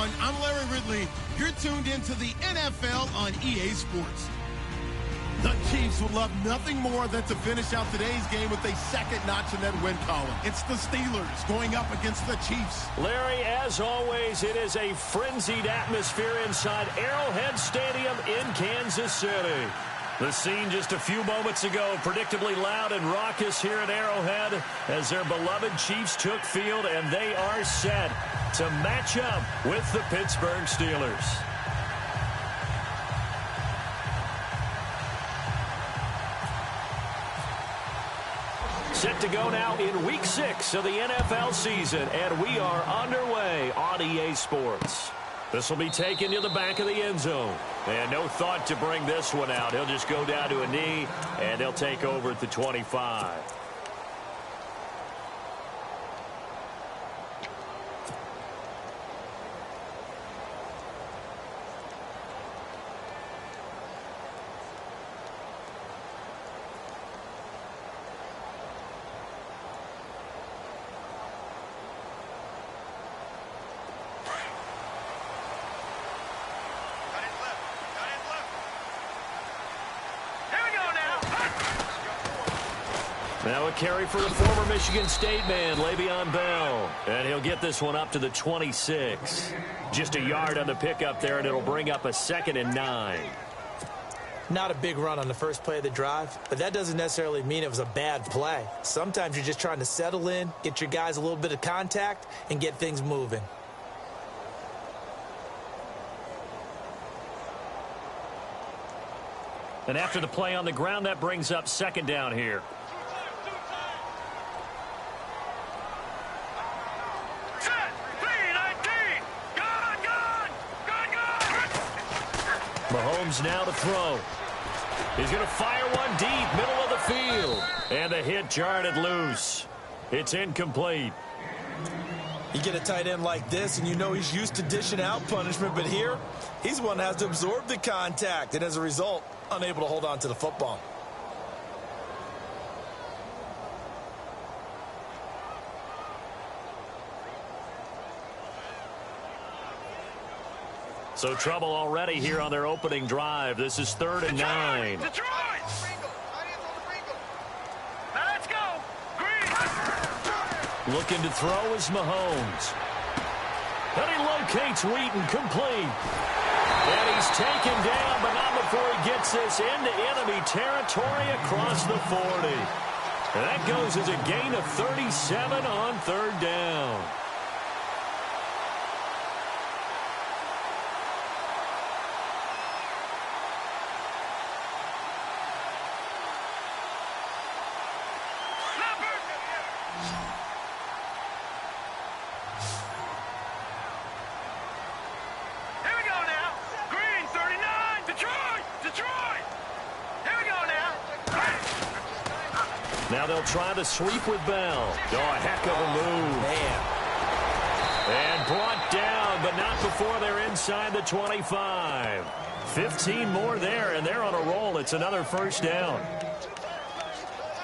everyone. I'm Larry Ridley. You're tuned into the NFL on EA Sports. The Chiefs would love nothing more than to finish out today's game with a second notch in that win column. It's the Steelers going up against the Chiefs. Larry, as always, it is a frenzied atmosphere inside Arrowhead Stadium in Kansas City. The scene just a few moments ago, predictably loud and raucous here at Arrowhead as their beloved Chiefs took field, and they are set to match up with the Pittsburgh Steelers. Set to go now in Week 6 of the NFL season, and we are underway on EA Sports. This will be taken to the back of the end zone. And no thought to bring this one out. He'll just go down to a knee, and they'll take over at the 25. Now a carry for the former Michigan State man, Le'Veon Bell. And he'll get this one up to the 26. Just a yard on the pickup there, and it'll bring up a 2nd and 9. Not a big run on the first play of the drive, but that doesn't necessarily mean it was a bad play. Sometimes you're just trying to settle in, get your guys a little bit of contact, and get things moving. And after the play on the ground, that brings up 2nd down here. Mahomes now to throw. He's going to fire one deep, middle of the field. And the hit jarred it loose. It's incomplete. You get a tight end like this, and you know he's used to dishing out punishment, but here, he's one that has to absorb the contact, and as a result, unable to hold on to the football. So trouble already here on their opening drive. This is 3rd and 9. Detroit! Now let's go! Green! Looking to throw is Mahomes. And he locates Wheaton, complete. And he's taken down, but not before he gets this into enemy territory across the 40. And that goes as a gain of 37 on 3rd down. Now they'll try to sweep with Bell. Oh, a heck of a move. Man. And brought down, but not before they're inside the 25. 15 more there, and they're on a roll. It's another 1st down.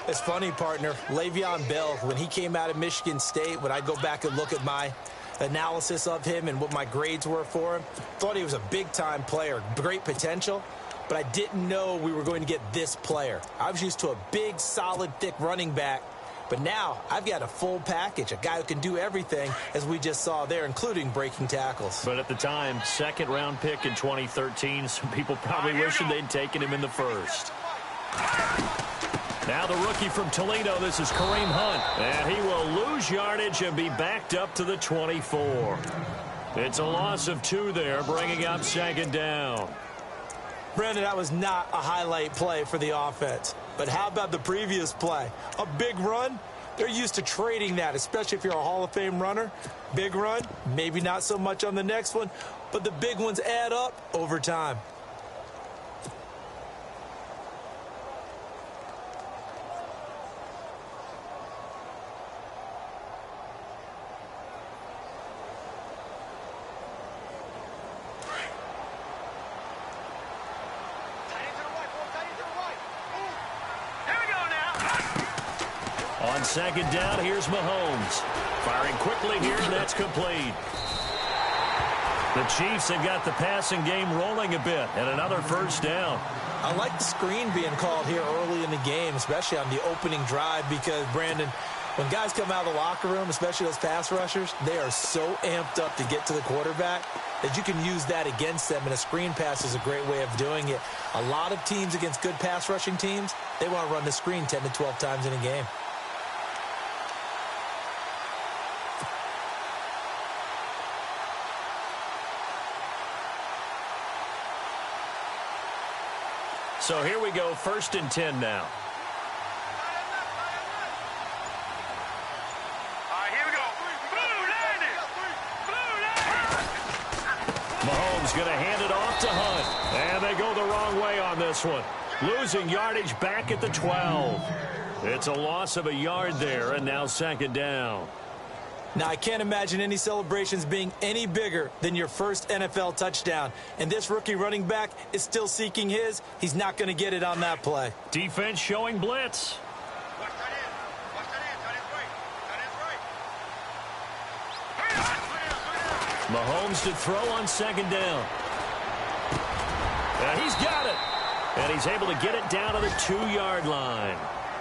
It's funny, partner. Le'Veon Bell, when he came out of Michigan State, when I go back and look at my analysis of him and what my grades were for him, thought he was a big-time player, great potential. But I didn't know we were going to get this player. I was used to a big, solid, thick running back. But now I've got a full package, a guy who can do everything, as we just saw there, including breaking tackles. But at the time, 2nd-round pick in 2013, some people probably wishing they'd taken him in the 1st. Now the rookie from Toledo, this is Kareem Hunt. And he will lose yardage and be backed up to the 24. It's a loss of 2 there, bringing up 2nd down. Brandon, that was not a highlight play for the offense. But how about the previous play? A big run? They're used to trading that, especially if you're a Hall of Fame runner. Big run, maybe not so much on the next one, but the big ones add up over time. On 2nd down, here's Mahomes. Firing quickly here, and that's complete. The Chiefs have got the passing game rolling a bit, and another first down. I like the screen being called here early in the game, especially on the opening drive, because, Brandon, when guys come out of the locker room, especially those pass rushers, they are so amped up to get to the quarterback that you can use that against them, and a screen pass is a great way of doing it. A lot of teams against good pass rushing teams, they want to run the screen 10 to 12 times in a game. So here we go, 1st and 10 now. Here we go. Mahomes going to hand it off to Hunt. And they go the wrong way on this one. Losing yardage back at the 12. It's a loss of a yard there, and now 2nd down. Now, I can't imagine any celebrations being any bigger than your first NFL touchdown. And this rookie running back is still seeking his. He's not going to get it on that play. Defense showing blitz. Mahomes to throw on 2nd down. And he's got it. And he's able to get it down to the 2-yard line.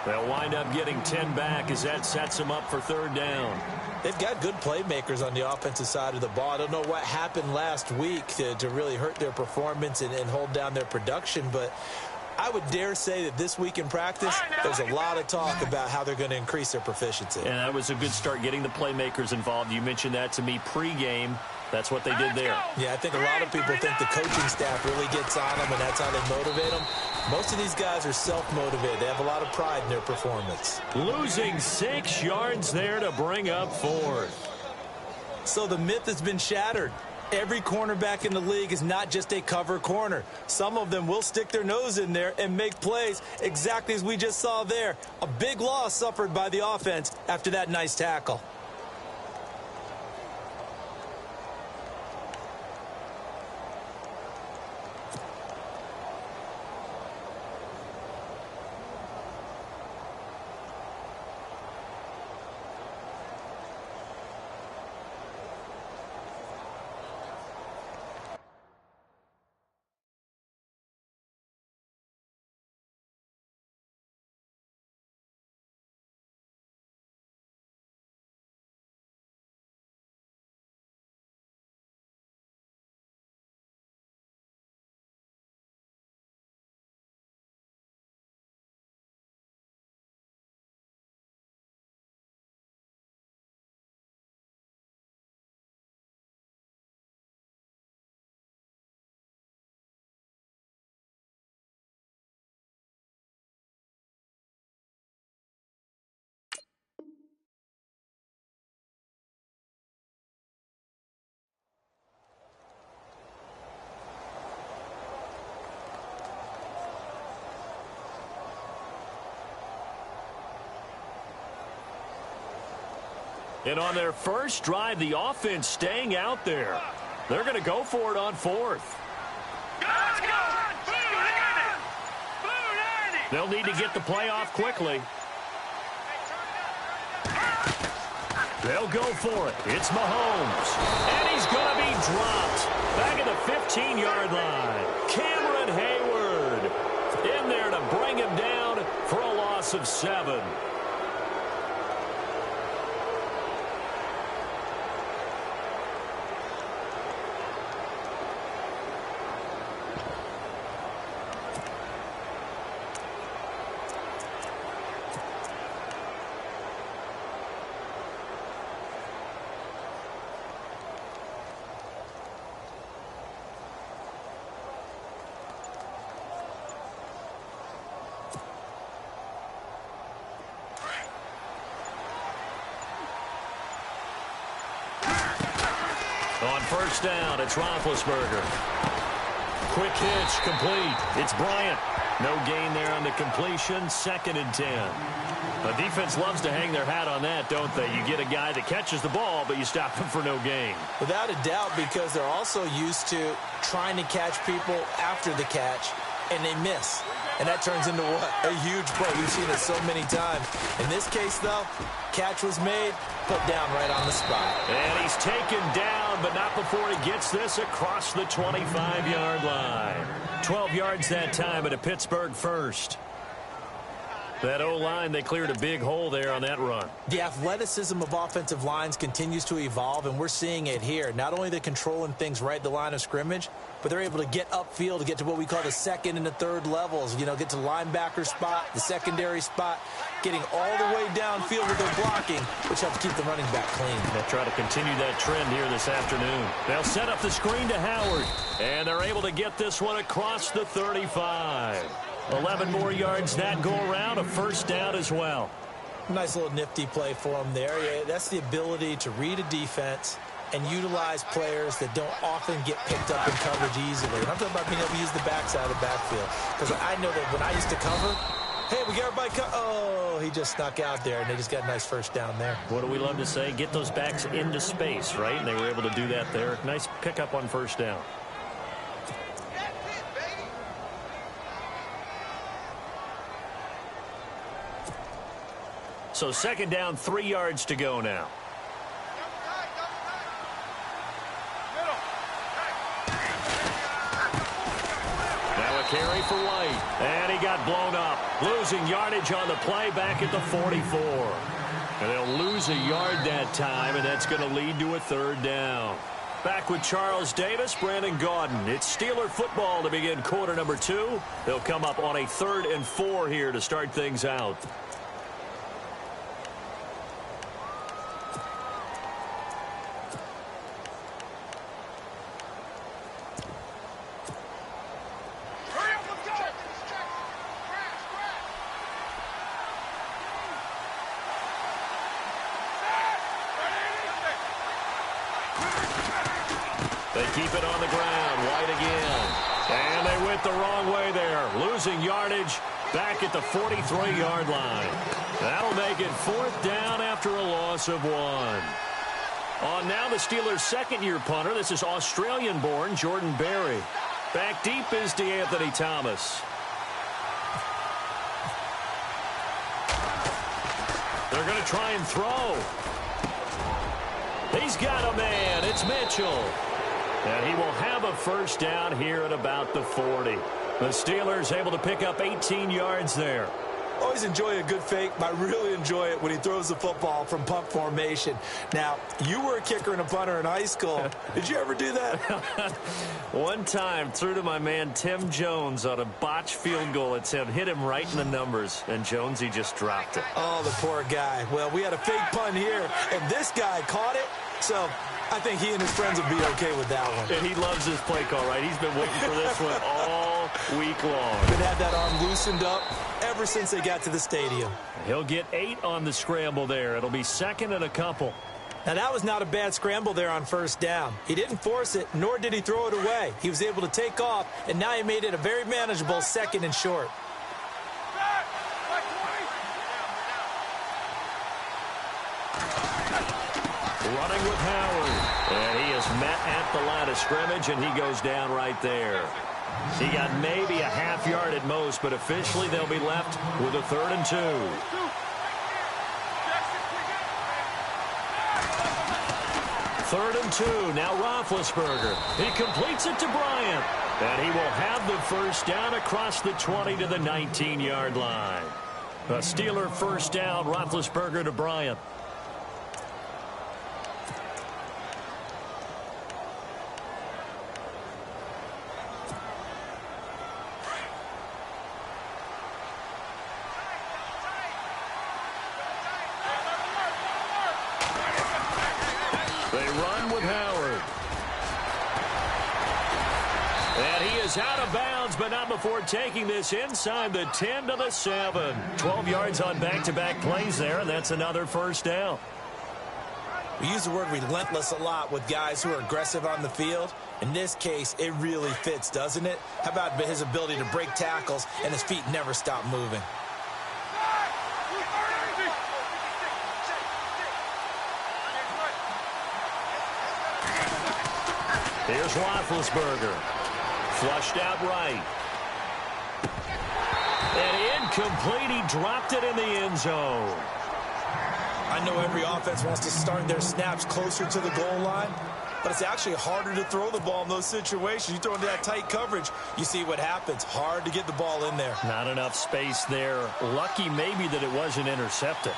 They'll wind up getting 10 back as that sets them up for 3rd down. They've got good playmakers on the offensive side of the ball. I don't know what happened last week to really hurt their performance and hold down their production, but I would dare say that this week in practice, there's a lot of talk about how they're going to increase their proficiency. And that was a good start getting the playmakers involved. You mentioned that to me pregame. That's what they did there. Yeah, I think a lot of people think the coaching staff really gets on them, and that's how they motivate them. Most of these guys are self-motivated. They have a lot of pride in their performance. Losing 6 yards there to bring up 4th. So the myth has been shattered. Every cornerback in the league is not just a cover corner. Some of them will stick their nose in there and make plays exactly as we just saw there. A big loss suffered by the offense after that nice tackle. And on their first drive, the offense staying out there. They're going to go for it on 4th. They'll need to get the play off quickly. They'll go for it. It's Mahomes. And he's going to be dropped. Back at the 15-yard line. Cameron Hayward in there to bring him down for a loss of 7. On first down, it's Roethlisberger. Quick hitch, complete. It's Bryant. No gain there on the completion. 2nd and 10. The defense loves to hang their hat on that, don't they? You get a guy that catches the ball, but you stop him for no gain. Without a doubt, because they're also used to trying to catch people after the catch, and they miss. and that turns into what? A huge play. We've seen it so many times. In this case, though, catch was made, put down right on the spot. And he's taken down, but not before he gets this across the 25-yard line. 12 yards that time at a Pittsburgh first. That O-line, they cleared a big hole there on that run. The athleticism of offensive lines continues to evolve, and we're seeing it here. Not only they're controlling things right at the line of scrimmage, but they're able to get upfield to get to what we call the second and the third levels. You know, get to the linebacker spot, the secondary spot, getting all the way downfield with their blocking, which helps keep the running back clean. They'll try to continue that trend here this afternoon. They'll set up the screen to Howard, and they're able to get this one across the 35. 11 more yards that go around, a first down as well. Nice little nifty play for him there. Yeah, that's the ability to read a defense and utilize players that don't often get picked up in coverage easily. And I'm talking about being able to use the backside of the backfield. Because I know that when I used to cover, hey, we got everybody oh, he just snuck out there, and they just got a nice first down there. What do we love to say? Get those backs into space, right? And they were able to do that there. Nice pickup on first down. So second down, 3 yards to go now. Now a carry for White. And he got blown up. Losing yardage on the play back at the 44. And they'll lose a yard that time, and that's going to lead to a third down. Back with Charles Davis, Brandon Gaudin. It's Steeler football to begin quarter number 2. They'll come up on a 3rd and 4 here to start things out. They keep it on the ground. White again. And they went the wrong way there. Losing yardage back at the 43-yard line. That'll make it 4th down after a loss of 1. On now the Steelers' second-year punter. This is Australian-born Jordan Berry. Back deep is DeAnthony Thomas. They're going to try and throw. He's got a man. It's Mitchell. And he will have a first down here at about the 40. The Steelers able to pick up 18 yards there. Always enjoy a good fake, but I really enjoy it when he throws the football from punt formation. Now, you were a kicker and a punter in high school. Did you ever do that? One time, threw to my man Tim Jones on a botched field goal attempt. Hit him right in the numbers, and Jones, he just dropped it. Oh, the poor guy. Well, we had a fake punt here, and this guy caught it, so I think he and his friends would be okay with that one. And he loves this play call, right? He's been waiting for this one all week long. Been had that arm loosened up ever since they got to the stadium. He'll get 8 on the scramble there. It'll be 2nd and a couple. Now, that was not a bad scramble there on first down. He didn't force it, nor did he throw it away. He was able to take off, and now he made it a very manageable 2nd and short. Running with Howard. And he is met at the line of scrimmage, and he goes down right there. He got maybe a half yard at most, but officially they'll be left with a 3rd and 2. 3rd and 2. Now Roethlisberger. He completes it to Bryant. And he will have the first down across the 20 to the 19-yard line. A Steeler first down, Roethlisberger to Bryant. They run with Howard. And he is out of bounds, but not before taking this inside the 10 to the 7. 12 yards on back-to-back plays there, and that's another first down. We use the word relentless a lot with guys who are aggressive on the field. In this case, it really fits, doesn't it? How about his ability to break tackles and his feet never stop moving? Here's Roethlisberger. Flushed out right. complete. He dropped it in the end zone. I know every offense wants to start their snaps closer to the goal line, but it's actually harder to throw the ball in those situations. You throw into that tight coverage, you see what happens. Hard to get the ball in there. Not enough space there. Lucky maybe that it wasn't intercepted.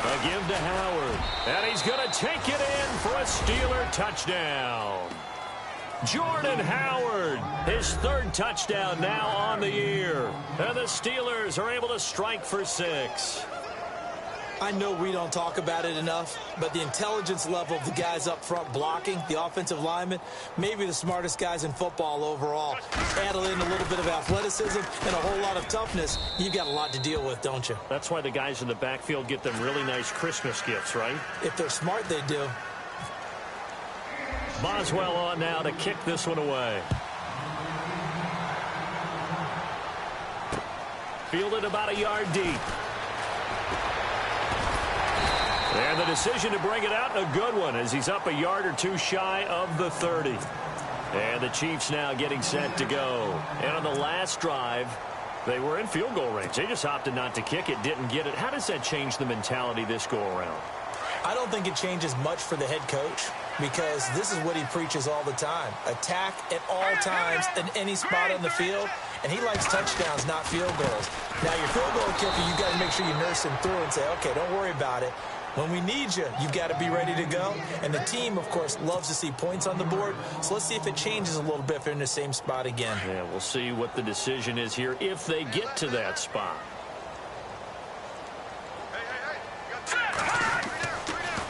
A give to Howard, and he's going to take it in for a Steeler touchdown. Jordan Howard, his third touchdown now on the year. And the Steelers are able to strike for 6. I know we don't talk about it enough, but the intelligence level of the guys up front blocking, the offensive linemen, maybe the smartest guys in football overall. Add in a little bit of athleticism and a whole lot of toughness, you've got a lot to deal with, don't you? That's why the guys in the backfield get them really nice Christmas gifts, right? If they're smart, they do. Boswell on now to kick this one away. Fielded about a yard deep. And the decision to bring it out, a good one, as he's up a yard or two shy of the 30. And the Chiefs now getting set to go. And on the last drive, they were in field goal range. They just opted not to kick it, didn't get it. How does that change the mentality this go-around? I don't think it changes much for the head coach, because this is what he preaches all the time. Attack at all times in any spot on the field, and he likes touchdowns, not field goals. Now, your field goal kicker, you've got to make sure you nurse him through and say, okay, don't worry about it. When we need you, you've got to be ready to go. And the team, of course, loves to see points on the board. So let's see if it changes a little bit if they're in the same spot again. Yeah, we'll see what the decision is here if they get to that spot.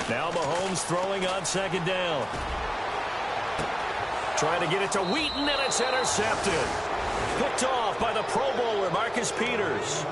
Now Mahomes throwing on second down. Trying to get it to Wheaton, and it's intercepted. Picked off by the Pro Bowler, Marcus Peters.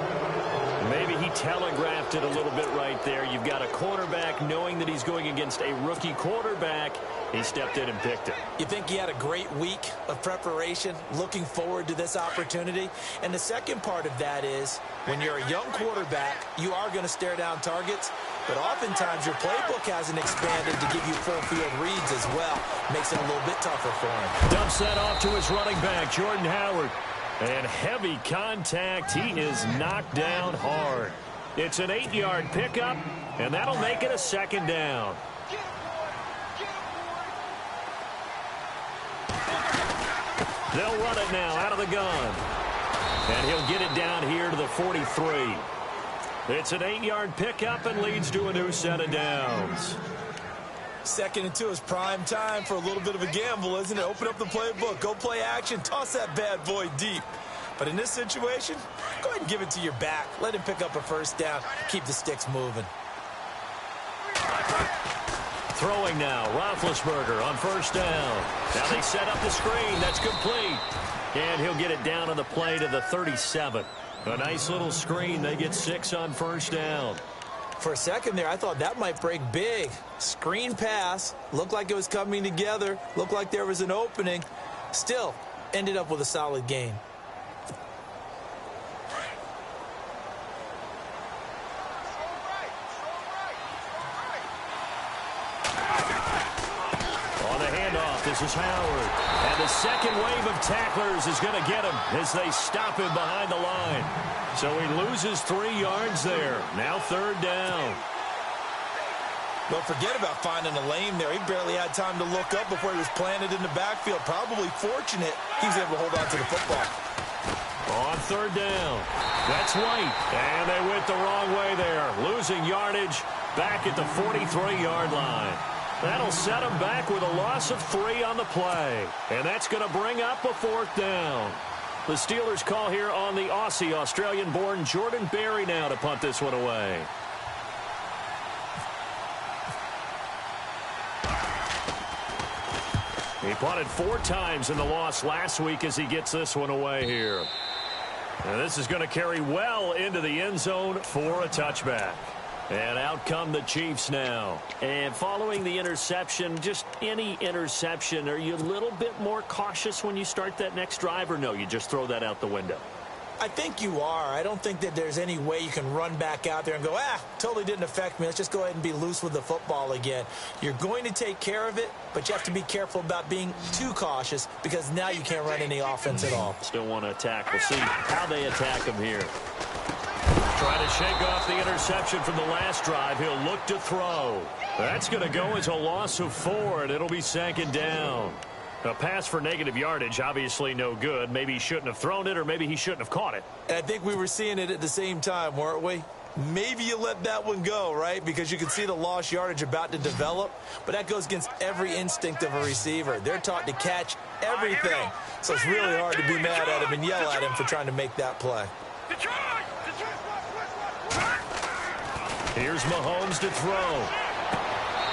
Maybe he telegraphed it a little bit right there. You've got a quarterback knowing that he's going against a rookie quarterback. He stepped in and picked it. You think he had a great week of preparation, looking forward to this opportunity? And the second part of that is, when you're a young quarterback, you are going to stare down targets, but oftentimes your playbook hasn't expanded to give you full field reads as well. Makes it a little bit tougher for him. Dumps that off to his running back, Jordan Howard. And heavy contact. He is knocked down hard. It's an 8-yard pickup, and that'll make it a second down. They'll run it now out of the gun. And he'll get it down here to the 43. It's an 8-yard pickup and leads to a new set of downs. 2nd and 2 is prime time for a little bit of a gamble, isn't it? Open up the playbook, go play action, toss that bad boy deep. But in this situation, go ahead and give it to your back. Let him pick up a first down. Keep the sticks moving. Throwing now, Roethlisberger on first down. Now they set up the screen. That's complete. And he'll get it down on the play to the 37. A nice little screen. They get 6 on first down. For a second there, I thought that might break big. Screen pass. Looked like it was coming together. Looked like there was an opening. Still, ended up with a solid game. On the handoff, this is Howard. And the second wave of tacklers is going to get him as they stop him behind the line. So he loses 3 yards there. Now 3rd down. Don't forget about finding a lane there. He barely had time to look up before he was planted in the backfield. Probably fortunate he was able to hold on to the football. On 3rd down. That's White. And they went the wrong way there. Losing yardage back at the 43-yard line. That'll set them back with a loss of 3 on the play. And that's going to bring up a 4th down. The Steelers call here on the Aussie, Australian-born Jordan Berry now to punt this one away. He punted 4 times in the loss last week as he gets this one away here. And this is going to carry well into the end zone for a touchback. And out come the Chiefs now. And following the interception, just any interception, are you a little bit more cautious when you start that next drive, or no, you just throw that out the window? I think you are. I don't think that there's any way you can run back out there and go, totally didn't affect me. Let's just go ahead and be loose with the football again. You're going to take care of it, but you have to be careful about being too cautious because now you can't run any offense at all. Still want to attack. We'll see how they attack him here. Trying to shake off the interception from the last drive. He'll look to throw. That's going to go as a loss of 4, and it'll be 2nd down. A pass for negative yardage, obviously no good. Maybe he shouldn't have thrown it, or maybe he shouldn't have caught it. And I think we were seeing it at the same time, weren't we? Maybe you let that one go, right? Because you can see the lost yardage about to develop. But that goes against every instinct of a receiver. They're taught to catch everything. So it's really hard to be mad at him and yell at him for trying to make that play. Here's Mahomes to throw.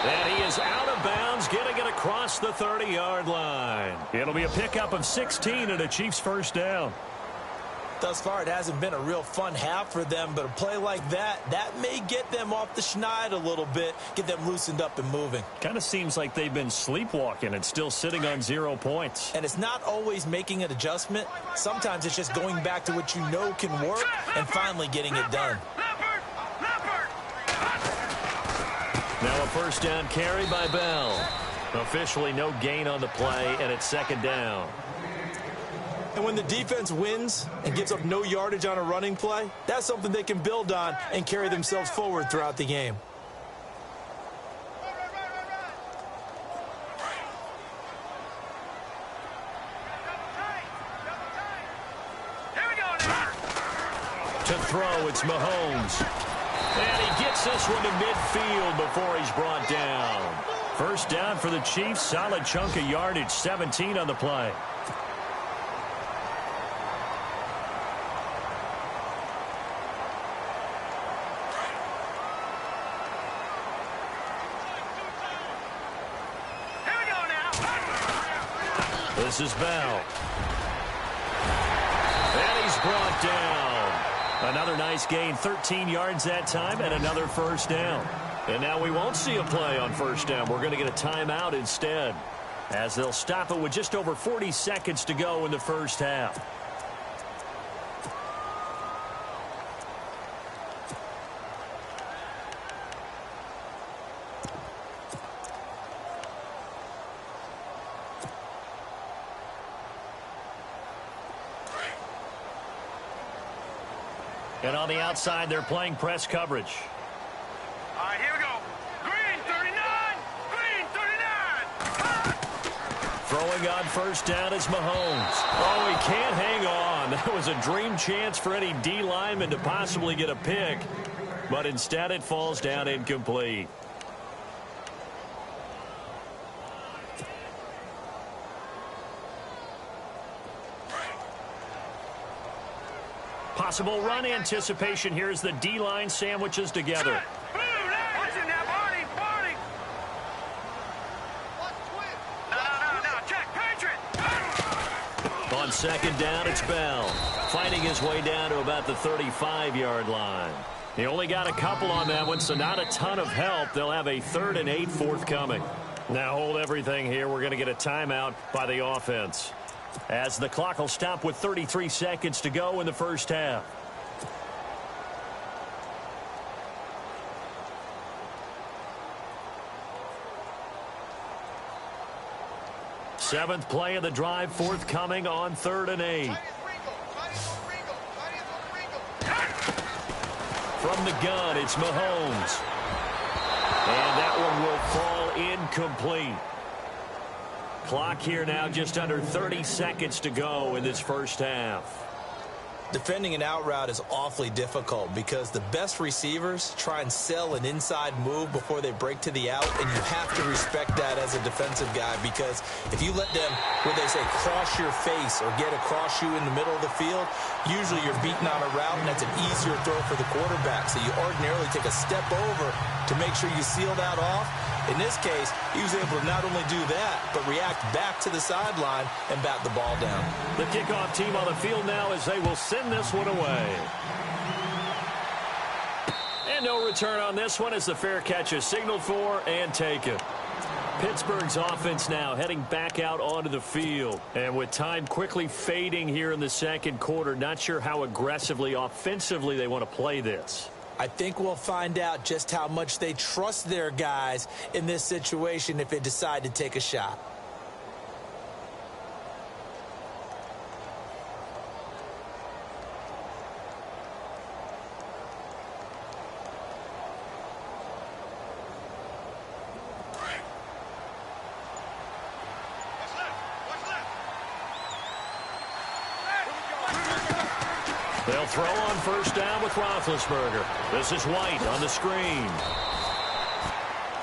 And he is out of bounds, getting it across the 30-yard line. It'll be a pickup of 16 and a Chiefs 1st down. Thus far, it hasn't been a real fun half for them, but a play like that may get them off the schneid a little bit, get them loosened up and moving. Kind of seems like they've been sleepwalking and still sitting on 0 points. And it's not always making an adjustment. Sometimes it's just going back to what you know can work and finally getting it done. Now a 1st down carry by Bell. Officially no gain on the play, and it's 2nd down. And when the defense wins and gives up no yardage on a running play, that's something they can build on and carry themselves forward throughout the game. To throw, it's Mahomes. And he gets this one to midfield before he's brought down. 1st down for the Chiefs. Solid chunk of yardage. 17 on the play. Here we go now. This is Bell. And he's brought down. Another nice gain, 13 yards that time, and another 1st down. And now we won't see a play on 1st down. We're going to get a timeout instead, as they'll stop it with just over 40 seconds to go in the 1st half. And on the outside, they're playing press coverage. All right, here we go. Green 39. Green 39. Throwing on 1st down is Mahomes. Oh, he can't hang on. That was a dream chance for any D lineman to possibly get a pick. But instead, it falls down incomplete. Possible run anticipation here as the D-line sandwiches together. On 2nd down, it's Bell. Fighting his way down to about the 35-yard line. He only got a couple on that one, so not a ton of help. They'll have a 3rd and 8 forthcoming. Now hold everything here. We're going to get a timeout by the offense, as the clock will stop with 33 seconds to go in the 1st half. Seventh play of the drive forthcoming on 3rd and 8. From the gun, it's Mahomes. And that one will fall incomplete. Clock here now just under 30 seconds to go in this 1st half. Defending an out route is awfully difficult because the best receivers try and sell an inside move before they break to the out, and you have to respect that as a defensive guy, because if you let them, what they say, cross your face or get across you in the middle of the field, usually you're beaten on a route, and that's an easier throw for the quarterback. So you ordinarily take a step over to make sure you seal that off. In this case, he was able to not only do that, but react back to the sideline and bat the ball down. The kickoff team on the field now as they will send this one away. And no return on this one as the fair catch is signaled for and taken. Pittsburgh's offense now heading back out onto the field. And with time quickly fading here in the second quarter, not sure how aggressively, offensively they want to play this. I think we'll find out just how much they trust their guys in this situation if they decide to take a shot. They'll throw on first down with Roethlisberger. This is White on the screen.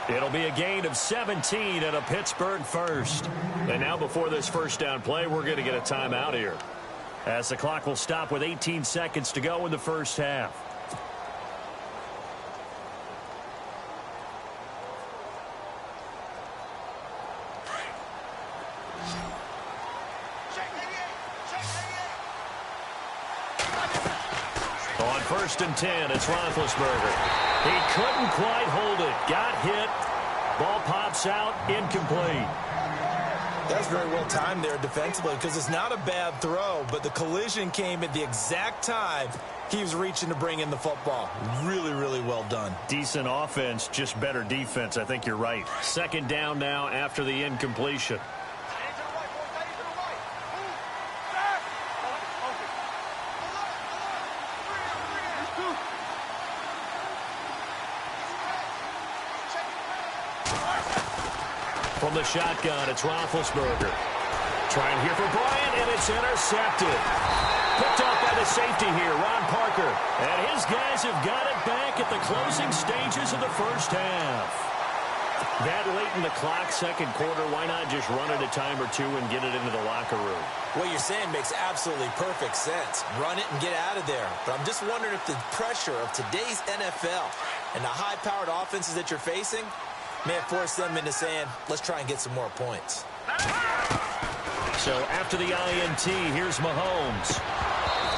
It'll be a gain of 17 and a Pittsburgh first. And now before this first down play, we're going to get a timeout here, as the clock will stop with 18 seconds to go in the first half. On first and 10, it's Roethlisberger. He couldn't quite hold it. Got hit. Ball pops out. Incomplete. That's very well timed there defensively, because it's not a bad throw, but the collision came at the exact time he was reaching to bring in the football. Really, really well done. Decent offense, just better defense. I think you're right. Second down now after the incompletion. From the shotgun, it's Roethlisberger. Trying here for Bryant, and it's intercepted. Picked off by the safety here, Ron Parker. And his guys have got it back at the closing stages of the first half. That late in the clock, second quarter, why not just run it a time or two and get it into the locker room? What you're saying makes absolutely perfect sense. Run it and get out of there. But I'm just wondering if the pressure of today's NFL and the high-powered offenses that you're facing may have forced them into saying, let's try and get some more points. So after the INT, here's Mahomes.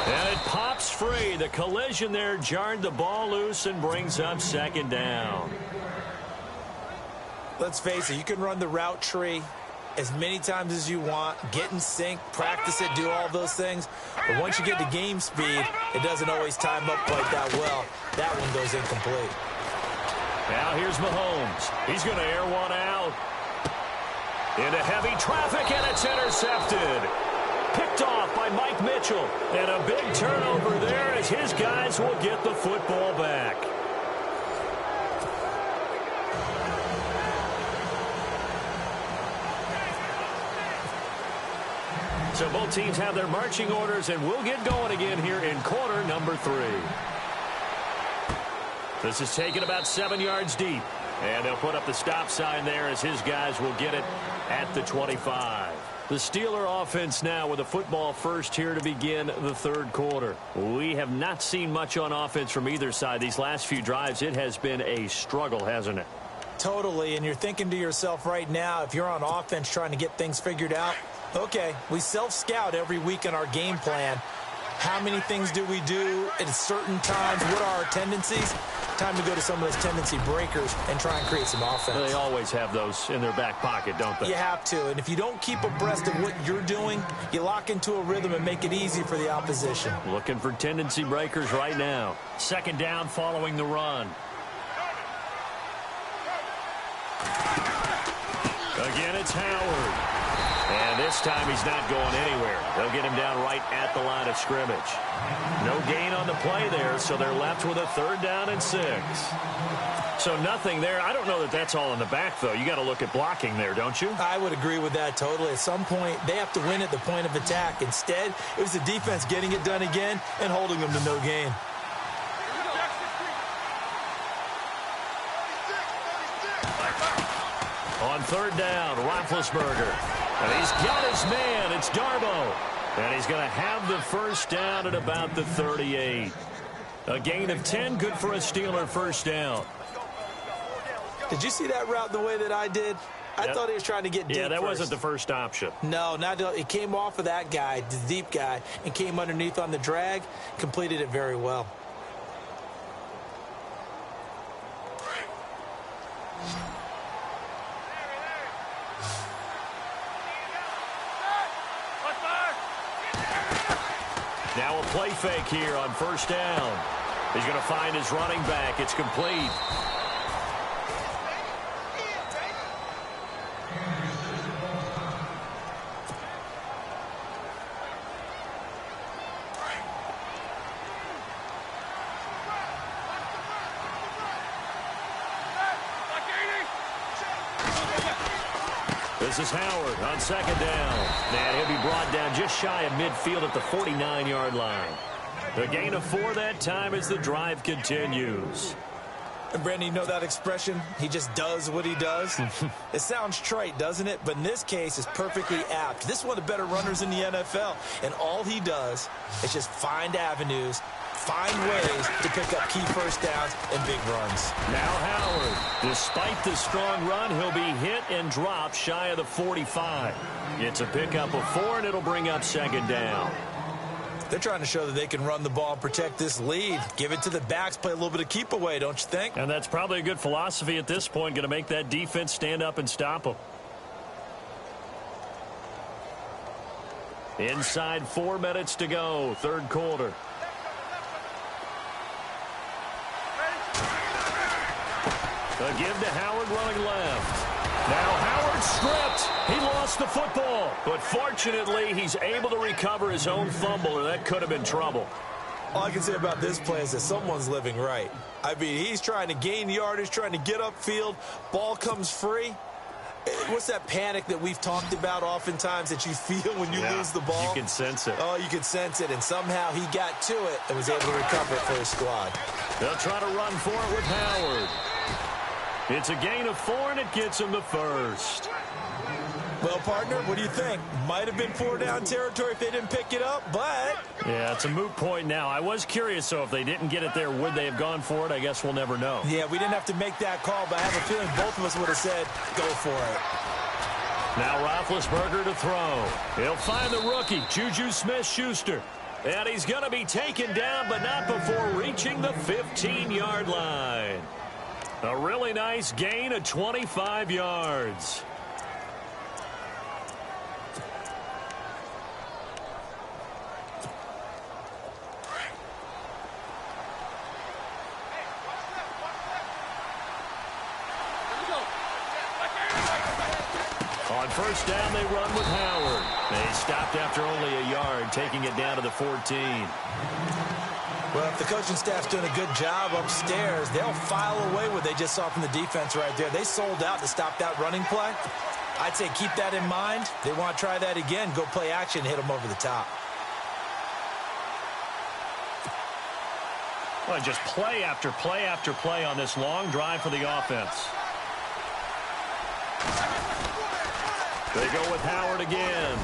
And it pops free. The collision there jarred the ball loose and brings up second down. Let's face it, you can run the route tree as many times as you want, get in sync, practice it, do all those things. But once you get to game speed, it doesn't always time up quite that well. That one goes incomplete. Now here's Mahomes. He's going to air one out. Into heavy traffic, and it's intercepted. Picked off by Mike Mitchell. And a big turnover there as his guys will get the football back. So both teams have their marching orders, and we'll get going again here in quarter number 3. This is taken about 7 yards deep. And they'll put up the stop sign there as his guys will get it at the 25. The Steeler offense now with a football first here to begin the third quarter. We have not seen much on offense from either side. These last few drives, it has been a struggle, hasn't it? Totally, and you're thinking to yourself right now, if you're on offense trying to get things figured out, okay, we self-scout every week in our game plan. How many things do we do at certain times? What are our tendencies? Time to go to some of those tendency breakers and try and create some offense. They always have those in their back pocket, don't they? You have to, and if you don't keep abreast of what you're doing, you lock into a rhythm and make it easy for the opposition. Looking for tendency breakers right now. Second down following the run. Again, it's Howard. And this time he's not going anywhere. They'll get him down right at the line of scrimmage. No gain on the play there, so they're left with a third down and 6. So nothing there. I don't know that that's all in the back, though. You got to look at blocking there, don't you? I would agree with that totally. At some point, they have to win at the point of attack. Instead, it was the defense getting it done again and holding them to no gain. On third down, Roethlisberger. And he's got his man. It's Darbo. And he's going to have the first down at about the 38. A gain of 10, good for a Steeler first down. Did you see that route the way that I did? I thought he was trying to get deep. Yeah, that wasn't the first option. No, it came off of that guy, the deep guy, and came underneath on the drag, completed it very well. Now a play fake here on first down. He's going to find his running back. It's complete. This is Howard on second down. And he'll be brought down just shy of midfield at the 49-yard line. The gain of 4 that time as the drive continues. And Brandon, you know that expression? He just does what he does. It sounds trite, doesn't it? But in this case, it's perfectly apt. This is one of the better runners in the NFL. And all he does is just find avenues, find ways to pick up key first downs and big runs. Now Howard, despite the strong run, he'll be hit and dropped shy of the 45. It's a pickup of 4, and it'll bring up second down. They're trying to show that they can run the ball and protect this lead. Give it to the backs, play a little bit of keep away, don't you think? And that's probably a good philosophy at this point, going to make that defense stand up and stop them. Inside 4 minutes to go, third quarter. A give to Howard running left. Now Howard stripped. He lost the football. But fortunately, he's able to recover his own fumble, or that could have been trouble. All I can say about this play is that someone's living right. I mean, he's trying to gain yardage, trying to get upfield. Ball comes free. What's that panic that we've talked about oftentimes that you feel when you lose the ball? You can sense it. Oh, you can sense it. And somehow he got to it and was able to recover it for his squad. They'll try to run for it with Howard. It's a gain of 4, and it gets him the first. Well, partner, what do you think? Might have been 4-down territory if they didn't pick it up, but... Yeah, it's a moot point now. I was curious, so if they didn't get it there, would they have gone for it? I guess we'll never know. Yeah, we didn't have to make that call, but I have a feeling both of us would have said, go for it. Now Roethlisberger to throw. He'll find the rookie, Juju Smith-Schuster. And he's going to be taken down, but not before reaching the 15-yard line. A really nice gain of 25 yards. On first down, they run with Howard. They stopped after only a yard, taking it down to the 14. Well, if the coaching staff's doing a good job upstairs, they'll file away what they just saw from the defense right there. They sold out to stop that running play. I'd say keep that in mind. They want to try that again. Go play action, hit them over the top. Well, just play after play after play on this long drive for the offense. They go with Howard again.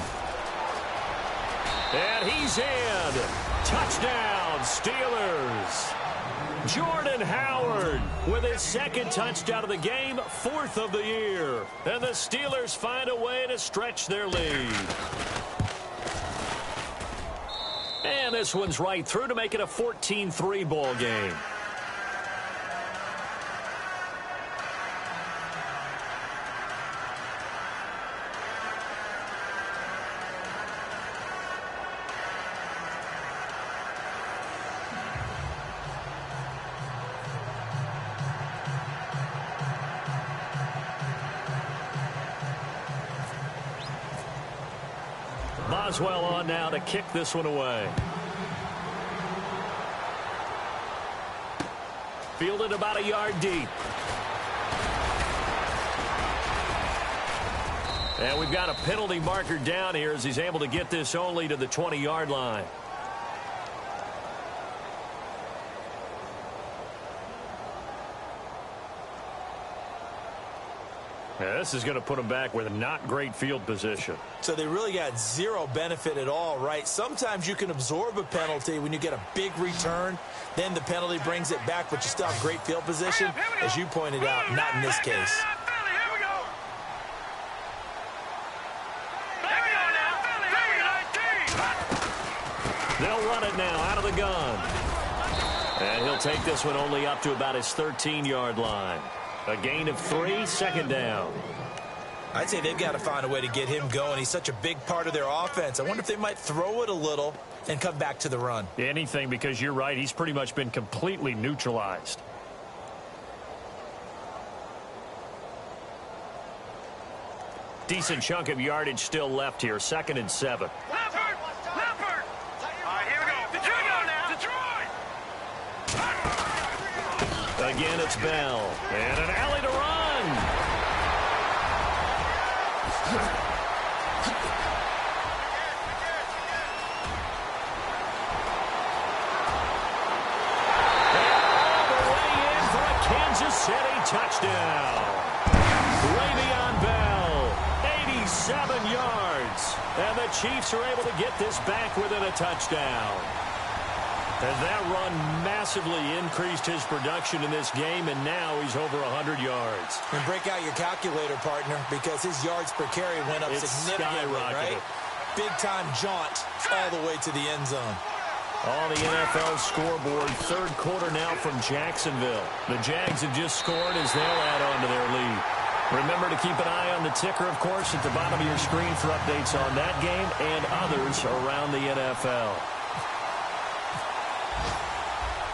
And he's in. Touchdown, Steelers. Jordan Howard with his second touchdown of the game, 4th of the year. And the Steelers find a way to stretch their lead. And this one's right through to make it a 14-3 ball game. Boswell on now to kick this one away. Fielded about a yard deep. And we've got a penalty marker down here as he's able to get this only to the 20-yard line. Yeah, this is going to put them back with a not great field position. So they really got zero benefit at all, right? Sometimes you can absorb a penalty when you get a big return. Then the penalty brings it back, but you still have great field position. As you pointed out, not in this case. They'll run it now out of the gun. And he'll take this one only up to about his 13-yard line. A gain of 3, second down. I'd say they've got to find a way to get him going. He's such a big part of their offense. I wonder if they might throw it a little and come back to the run. Anything, because you're right. He's pretty much been completely neutralized. Decent chunk of yardage still left here. 2nd and 7. Leopard! Leopard! All right, here we go. Detroit now! Detroit! Again, it's Bell. And an alley to run. And all the way in for a Kansas City touchdown. Le'Veon Bell, 87 yards. And the Chiefs are able to get this back within a touchdown. And that run massively increased his production in this game, and now he's over 100 yards. And break out your calculator, partner, because his yards per carry went up significantly, right? Big-time jaunt all the way to the end zone. On the NFL scoreboard, 3rd quarter now from Jacksonville. The Jags have just scored as they'll add on to their lead. Remember to keep an eye on the ticker, of course, at the bottom of your screen for updates on that game and others around the NFL.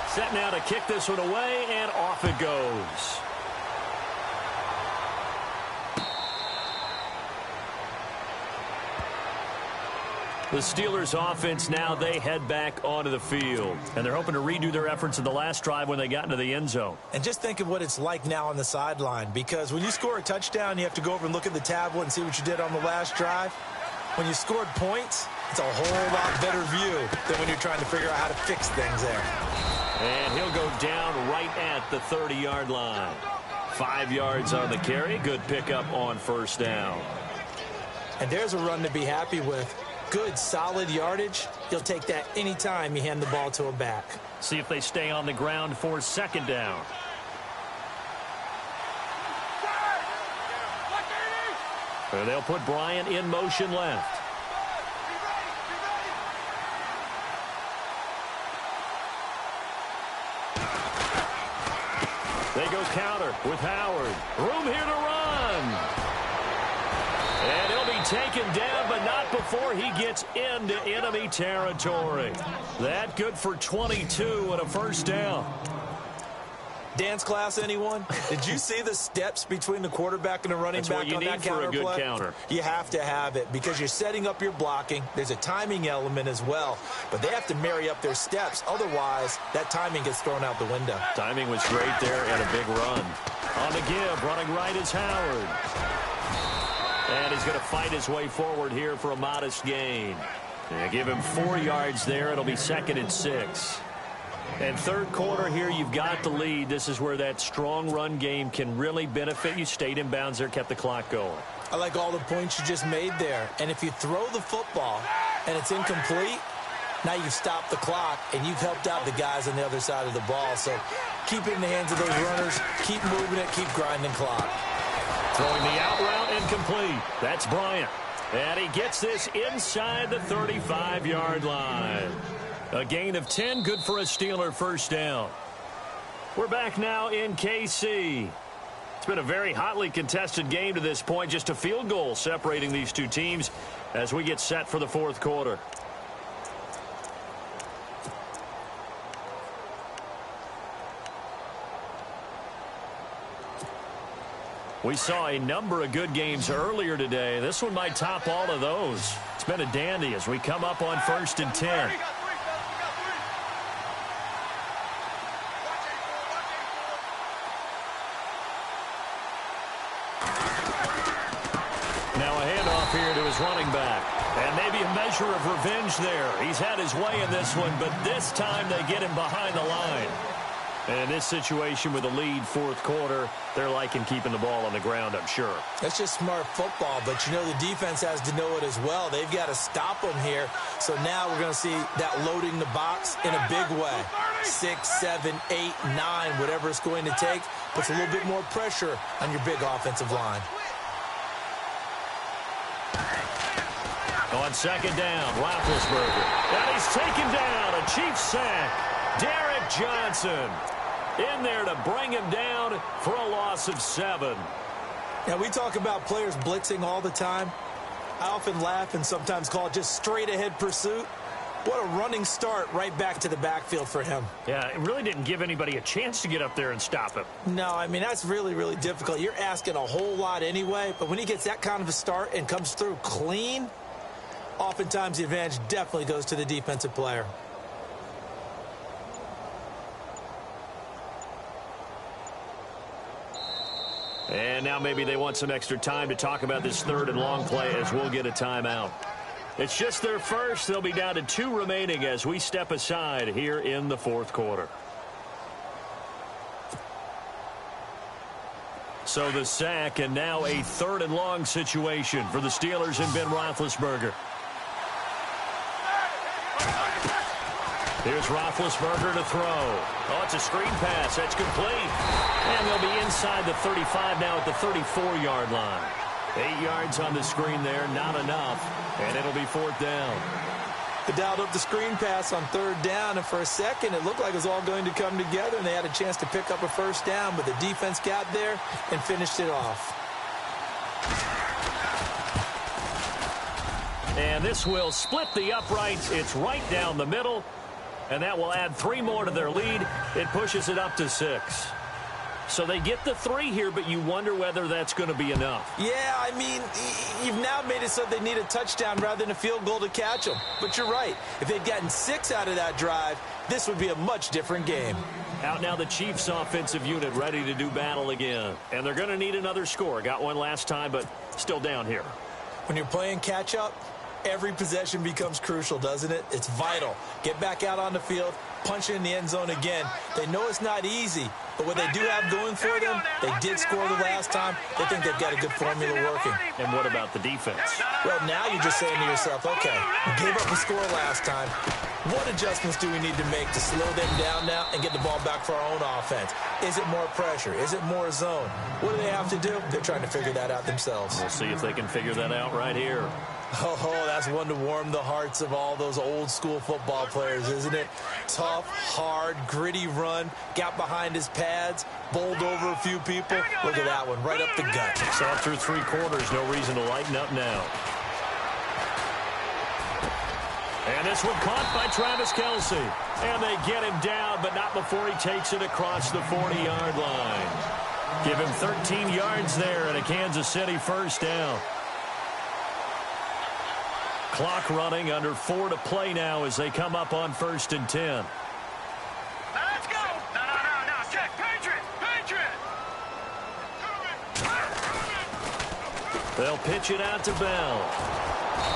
Set now to kick this one away, and off it goes. The Steelers offense now, they head back onto the field. And they're hoping to redo their efforts in the last drive when they got into the end zone. And just think of what it's like now on the sideline, because when you score a touchdown, you have to go over and look at the tablet and see what you did on the last drive. When you scored points, it's a whole lot better view than when you're trying to figure out how to fix things there. And he'll go down right at the 30-yard line. 5 yards on the carry. Good pickup on 1st down. And there's a run to be happy with. Good, solid yardage. You'll take that anytime you hand the ball to a back. See if they stay on the ground for 2nd down. And they'll put Bryant in motion left. They go counter with Howard. Room here to run. And he'll be taken down, but not before he gets into enemy territory. That good for 22 and a 1st down. Dance class, anyone? Did you see the steps between the quarterback and the running back on that counter play? That's what you need for a good counter. You have to have it because you're setting up your blocking. There's a timing element as well, but they have to marry up their steps. Otherwise, that timing gets thrown out the window. Timing was great there and a big run. On the give, running right is Howard. And he's going to fight his way forward here for a modest gain. They give him 4 yards there. It'll be 2nd and 6. And 3rd quarter here, you've got the lead. This is where that strong run game can really benefit you. Stayed in bounds there, kept the clock going. I like all the points you just made there. And if you throw the football and it's incomplete, now you've stopped the clock and you've helped out the guys on the other side of the ball. So keep it in the hands of those runners. Keep moving it. Keep grinding clock. Throwing the out route incomplete. That's Bryant. And he gets this inside the 35-yard line. A gain of 10, good for a Steeler 1st down. We're back now in KC. It's been a very hotly contested game to this point. Just a field goal separating these two teams as we get set for the 4th quarter. We saw a number of good games earlier today. This one might top all of those. It's been a dandy as we come up on 1st and 10. Now a handoff here to his running back. And maybe a measure of revenge there. He's had his way in this one, but this time they get him behind the line. And in this situation with a lead 4th quarter, they're liking keeping the ball on the ground, I'm sure. That's just smart football, but you know the defense has to know it as well. They've got to stop them here. So now we're going to see that loading the box in a big way. 6, 7, 8, 9, whatever it's going to take, puts a little bit more pressure on your big offensive line. On 2nd down, Roethlisberger. And he's taken down. A Chiefs sack. Derek Johnson in there to bring him down for a loss of 7. Now, we talk about players blitzing all the time. I often laugh and sometimes call it just straight-ahead pursuit. What a running start right back to the backfield for him. Yeah, it really didn't give anybody a chance to get up there and stop him. No, I mean, that's really, really difficult. You're asking a whole lot anyway, but when he gets that kind of a start and comes through clean, oftentimes the advantage definitely goes to the defensive player. And now maybe they want some extra time to talk about this third and long play as we'll get a timeout. It's just their first. They'll be down to 2 remaining as we step aside here in the fourth quarter. So the sack, and now a third and long situation for the Steelers and Ben Roethlisberger. Here's Roethlisberger to throw. Oh, it's a screen pass. That's complete. And they'll be inside the 35 now at the 34-yard line. 8 yards on the screen there, not enough. And it'll be 4th down. They dialed up the screen pass on 3rd down, and for a second it looked like it was all going to come together, and they had a chance to pick up a first down, but the defense got there and finished it off. And this will split the uprights. It's right down the middle. And that will add 3 more to their lead. It pushes it up to 6. So they get the 3 here, but you wonder whether that's going to be enough. Yeah, I mean, you've now made it so they need a touchdown rather than a field goal to catch them. But you're right. If they'd gotten 6 out of that drive, this would be a much different game. Out now the Chiefs offensive unit ready to do battle again. And they're going to need another score. Got one last time, but still down here. When you're playing catch-up, every possession becomes crucial, doesn't it? It's vital. Get back out on the field, punch it in the end zone again. They know it's not easy, but what they do have going for them, they did score the last time. They think they've got a good formula working. And what about the defense? Well, now you're just saying to yourself, okay, we gave up a score last time. What adjustments do we need to make to slow them down now and get the ball back for our own offense? Is it more pressure? Is it more zone? What do they have to do? They're trying to figure that out themselves. We'll see if they can figure that out right here. Oh, that's one to warm the hearts of all those old school football players, isn't it? Tough, hard, gritty run, got behind his pads, bowled over a few people. Look at that one, right up the gut. So after 3 quarters, no reason to lighten up now. And this one caught by Travis Kelce. And they get him down, but not before he takes it across the 40-yard line. Give him 13 yards there and a Kansas City first down. Clock running, under 4 to play now as they come up on 1st and 10. Now let's go. No. Check. Patriot. They'll pitch it out to Bell.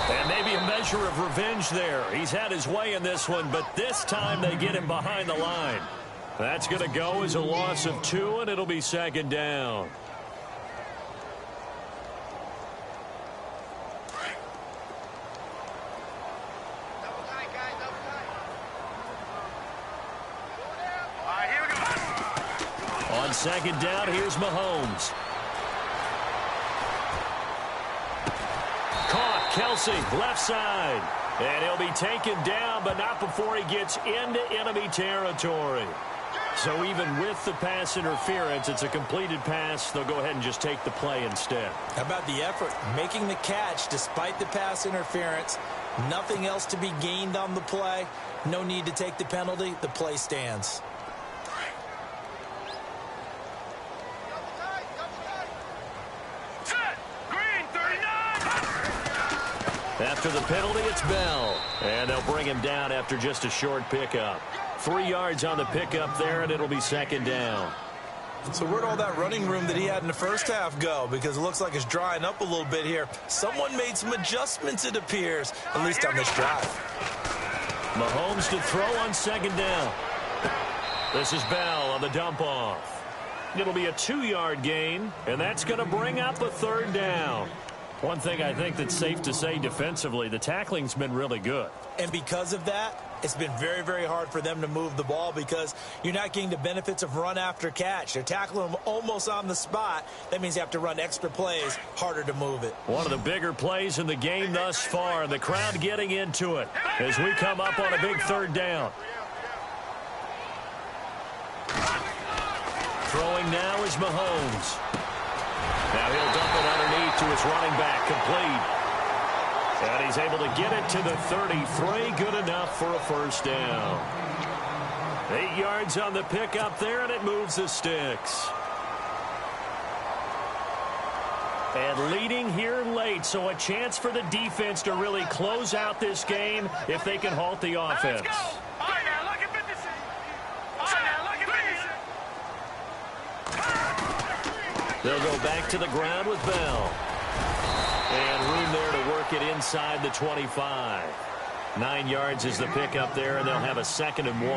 And maybe a measure of revenge there. He's had his way in this one, but this time they get him behind the line. That's going to go as a loss of 2, and it'll be 2nd down. On 2nd down, here's Mahomes. Caught, Kelce, left side. And he'll be taken down, but not before he gets into enemy territory. So even with the pass interference, it's a completed pass. They'll go ahead and just take the play instead. How about the effort? Making the catch despite the pass interference. Nothing else to be gained on the play. No need to take the penalty. The play stands. After the penalty, it's Bell. And they'll bring him down after just a short pickup. 3 yards on the pickup there, and it'll be 2nd down. So where'd all that running room that he had in the first half go? Because it looks like it's drying up a little bit here. Someone made some adjustments, it appears, at least on this drive. Mahomes to throw on 2nd down. This is Bell on the dump off. It'll be a 2-yard gain, and that's going to bring up a 3rd down. One thing I think that's safe to say defensively, the tackling's been really good. And because of that, it's been very, very hard for them to move the ball because you're not getting the benefits of run after catch. They're tackling them almost on the spot. That means you have to run extra plays, harder to move it. One of the bigger plays in the game thus far, and the crowd getting into it as we come up on a big 3rd down. Throwing now is Mahomes. Now he'll dump it underneath to his running back, complete. And he's able to get it to the 33. Good enough for a first down. 8 yards on the pickup there, and it moves the sticks. And leading here late, so a chance for the defense to really close out this game if they can halt the offense. Let's go. All right, now, look at 56. All right, now, look at 56. They'll go back to the ground with Bell. And room there to work it inside the 25. 9 yards is the pickup there, and they'll have a 2nd and 1.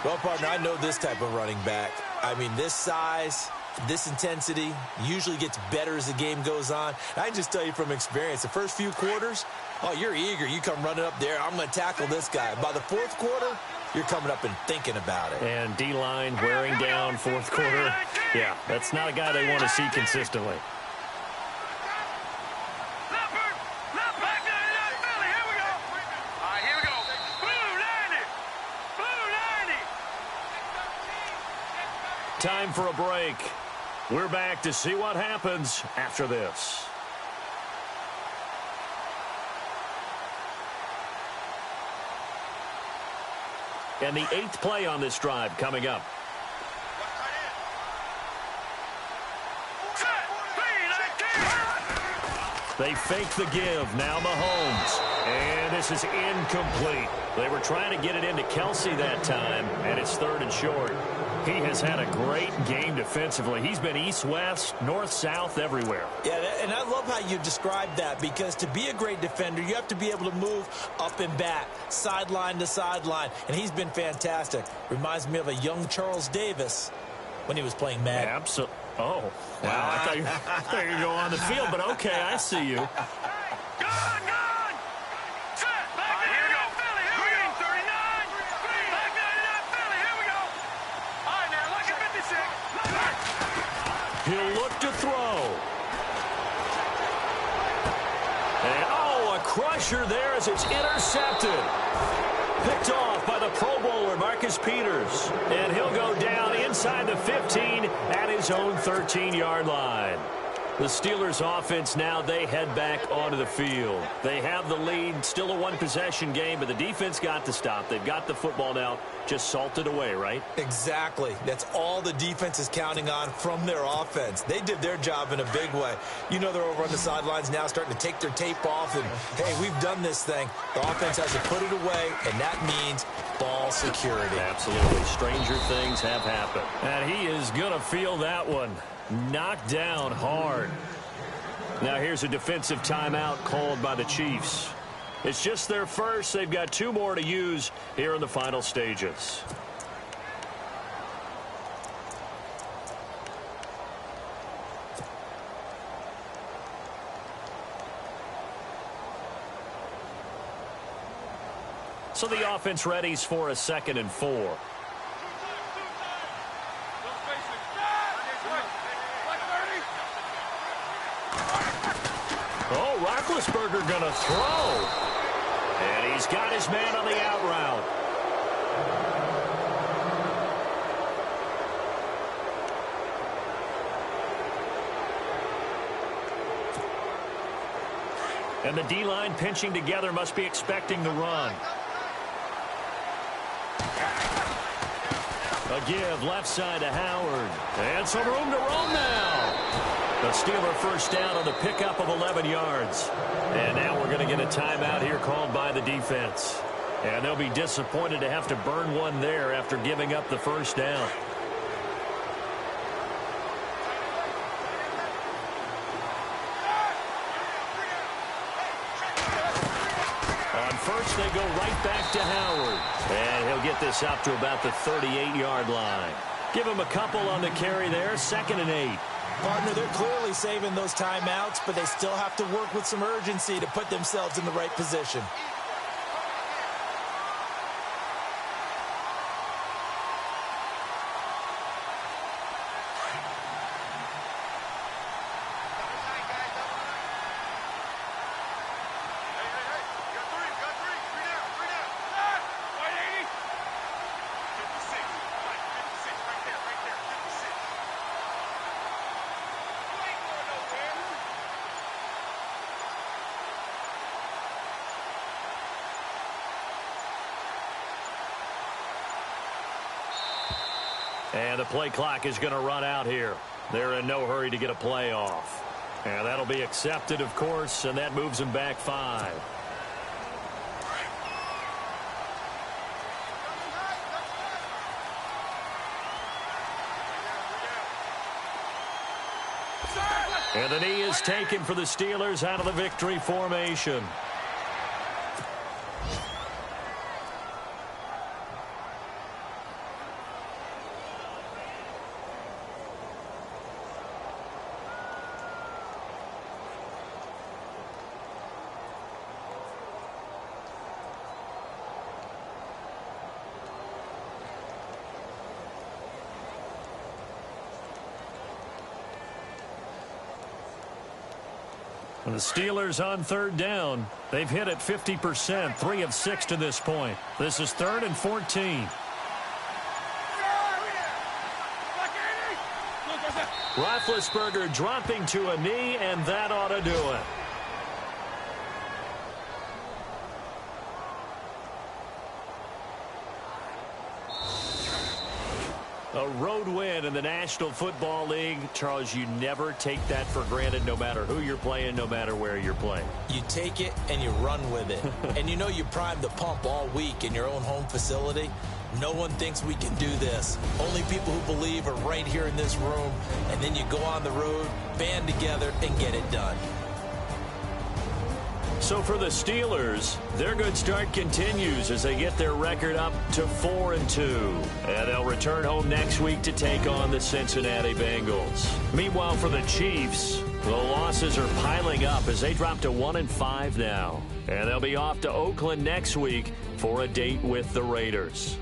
Well, partner, I know this type of running back. I mean, this size, this intensity usually gets better as the game goes on. And I can just tell you from experience, the first few quarters, oh, you're eager. You come running up there, I'm going to tackle this guy. By the 4th quarter, you're coming up and thinking about it. And D-line wearing down 4th quarter. Yeah, that's not a guy they want to see consistently. Time for a break. We're back to see what happens after this. And the 8th play on this drive coming up. They fake the give. Now Mahomes. And this is incomplete. They were trying to get it into Kelsey that time, and it's 3rd and short. He has had a great game defensively. He's been east-west, north-south, everywhere. Yeah, and I love how you described that, because to be a great defender, you have to be able to move up and back, sideline to sideline, and he's been fantastic. Reminds me of a young Charles Davis when he was playing Madden. Absolutely. Oh, wow. I thought you were going to go on the field, but okay, I see you. He'll look to throw. And, oh, a crusher there as it's intercepted. Picked off by the Pro Bowler, Marcus Peters. And he'll go down inside the 15 at his own 13-yard line. The Steelers' offense now, they head back onto the field. They have the lead, still a one-possession game, but the defense got to stop. They've got the football now, just salted away, right? Exactly. That's all the defense is counting on from their offense. They did their job in a big way. You know they're over on the sidelines now starting to take their tape off, and, hey, we've done this thing. The offense has to put it away, and that means ball security. Absolutely. Stranger things have happened. And he is going to feel that one. Knocked down hard. Now here's a defensive timeout called by the Chiefs. It's just their first. They've got 2 more to use here in the final stages. So the offense readies for a 2nd and 4. Oh, Roethlisberger going to throw. And he's got his man on the out route. And the D-line pinching together, must be expecting the run. A give left side to Howard. And some room to roam now. The Steeler first down on the pickup of 11 yards. And now we're going to get a timeout here called by the defense. And they'll be disappointed to have to burn one there after giving up the first down. On first, they go right back to Howard. And he'll get this up to about the 38-yard line. Give him a couple on the carry there, 2nd and 8. Partner, they're clearly saving those timeouts, but they still have to work with some urgency to put themselves in the right position. And the play clock is going to run out here. They're in no hurry to get a play off. And that'll be accepted, of course, and that moves them back 5. And the knee is taken for the Steelers out of the victory formation. The Steelers on 3rd down. They've hit it 50%, 3 of 6 to this point. This is 3rd and 14. Roethlisberger dropping to a knee, and that ought to do it. A road win in the National Football League. Charles, you never take that for granted, no matter who you're playing, no matter where you're playing. You take it and you run with it. And you know you primed the pump all week in your own home facility. No one thinks we can do this. Only people who believe are right here in this room. And then you go on the road, band together, and get it done. So for the Steelers, their good start continues as they get their record up to 4-2. And they'll return home next week to take on the Cincinnati Bengals. Meanwhile, for the Chiefs, the losses are piling up as they drop to 1-5 now. And they'll be off to Oakland next week for a date with the Raiders.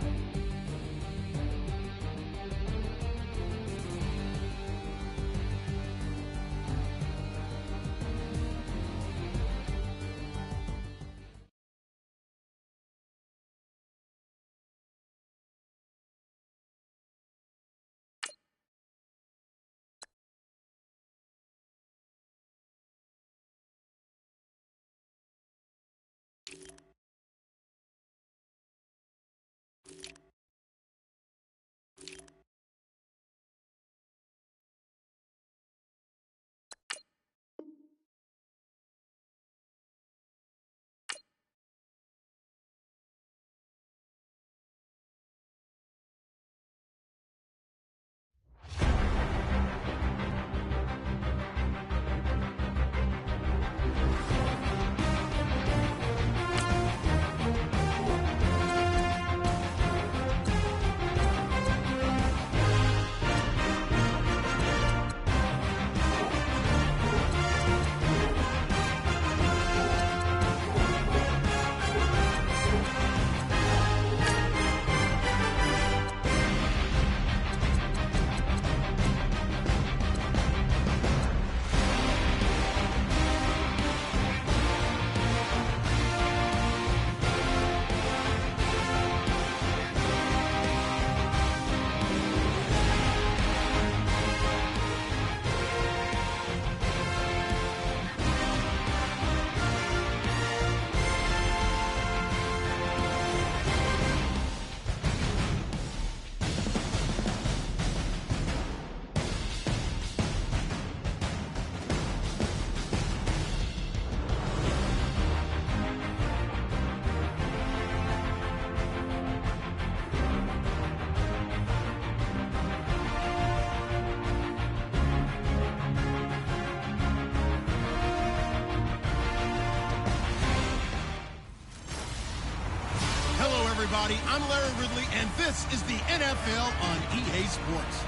Everybody, I'm Larry Ridley, and this is the NFL on EA Sports.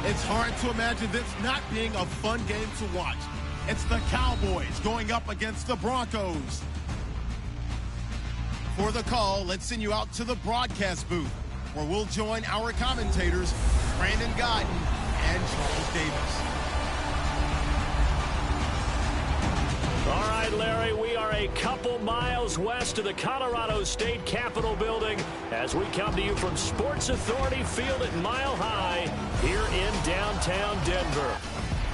It's hard to imagine this not being a fun game to watch. It's the Cowboys going up against the Broncos. For the call, let's send you out to the broadcast booth, where we'll join our commentators, Brandon Godden and Charles Davis. All right, Larry, we are a couple miles west of the Colorado State Capitol building as we come to you from Sports Authority Field at Mile High here in downtown Denver.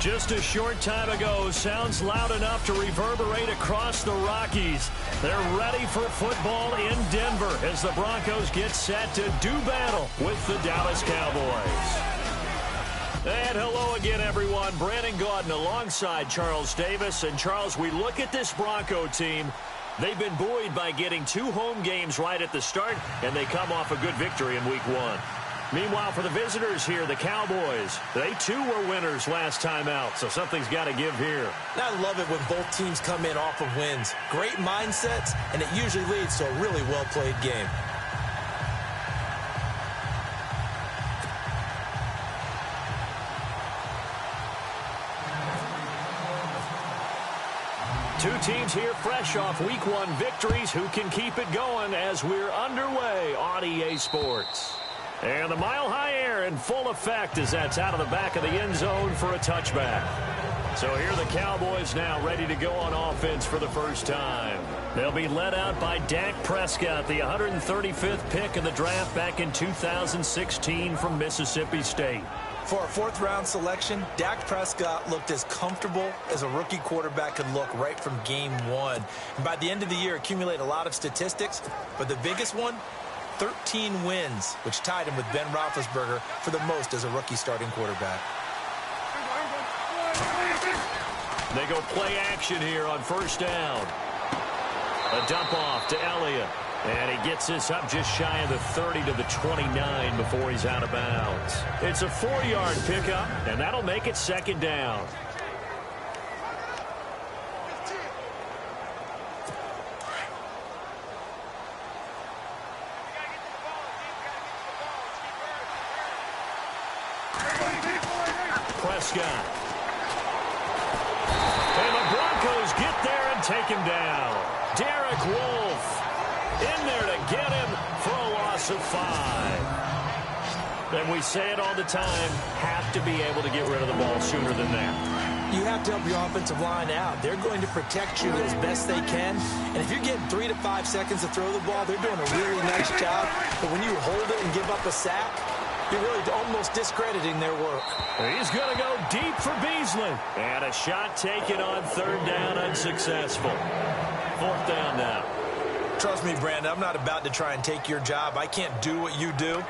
Just a short time ago, sounds loud enough to reverberate across the Rockies. They're ready for football in Denver as the Broncos get set to do battle with the Dallas Cowboys. And hello again, everyone. Brandon Gaudin alongside Charles Davis. And, Charles, we look at this Bronco team. They've been buoyed by getting 2 home games right at the start, and they come off a good victory in Week 1. Meanwhile, for the visitors here, the Cowboys, they too were winners last time out, so something's got to give here. I love it when both teams come in off of wins. Great mindsets, and it usually leads to a really well-played game. Two teams here fresh off Week 1 victories. Who can keep it going as we're underway on EA Sports? And the mile-high air in full effect as that's out of the back of the end zone for a touchback. So here the Cowboys now ready to go on offense for the first time. They'll be led out by Dak Prescott, the 135th pick in the draft back in 2016 from Mississippi State. For a 4th-round selection, Dak Prescott looked as comfortable as a rookie quarterback could look right from game 1. And by the end of the year, accumulate a lot of statistics, but the biggest one, 13 wins, which tied him with Ben Roethlisberger for the most as a rookie starting quarterback. They go play action here on first down. A dump off to Elliott. And he gets this up just shy of the 30 to the 29 before he's out of bounds. It's a 4-yard pickup, and that'll make it second down. Prescott. And the Broncos get there and take him down. Derek Wolfe in there to get him for a loss of 5. And we say it all the time, have to be able to get rid of the ball sooner than that. You have to help your offensive line out. They're going to protect you as best they can. And if you're getting 3 to 5 seconds to throw the ball, they're doing a really nice job. But when you hold it and give up a sack, you're really almost discrediting their work. He's going to go deep for Beasley. And a shot taken on 3rd down, unsuccessful. 4th down now. Trust me, Brandon, I'm not about to try and take your job. I can't do what you do.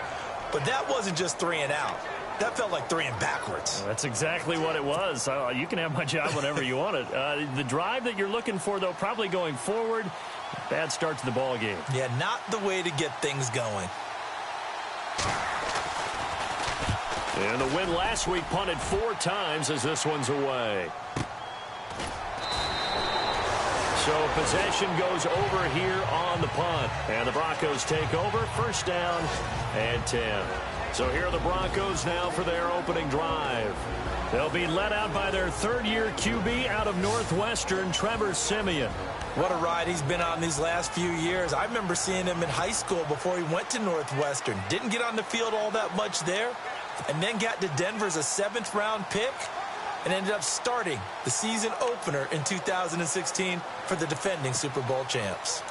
But that wasn't just 3 and out. That felt like 3 and backwards. Well, that's exactly what it was. You can have my job whenever you want it. The drive that you're looking for, though, probably going forward. Bad start to the ball game. Yeah, not the way to get things going. And the win last week punted 4 times as this one's away. So possession goes over here on the punt. And the Broncos take over, first down and 10. So here are the Broncos now for their opening drive. They'll be led out by their 3rd-year QB out of Northwestern, Trevor Siemian. What a ride he's been on these last few years. I remember seeing him in high school before he went to Northwestern. Didn't get on the field all that much there, and then got to Denver as a 7th-round pick, and ended up starting the season opener in 2016 for the defending Super Bowl champs.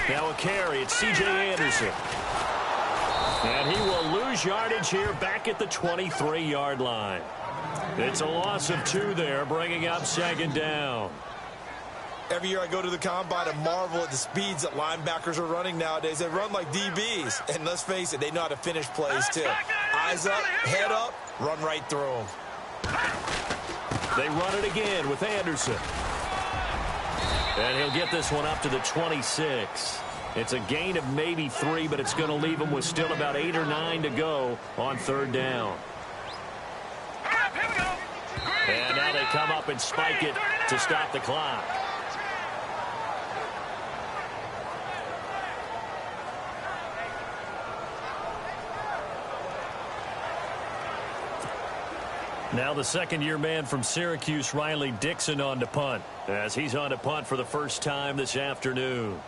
Now a carry, it's C.J. Anderson. And he will lose yardage here back at the 23-yard line. It's a loss of 2 there, bringing up 2nd down. Every year I go to the combine and marvel at the speeds that linebackers are running nowadays. They run like DBs. And let's face it, they know how to finish plays too. Eyes up, head up, run right through them. They run it again with Anderson. And he'll get this one up to the 26. It's a gain of maybe 3, but it's going to leave him with still about 8 or 9 to go on 3rd down. And now they come up and spike it to stop the clock. Now the 2nd-year man from Syracuse, Riley Dixon, on to punt, as he's on to punt for the first time this afternoon.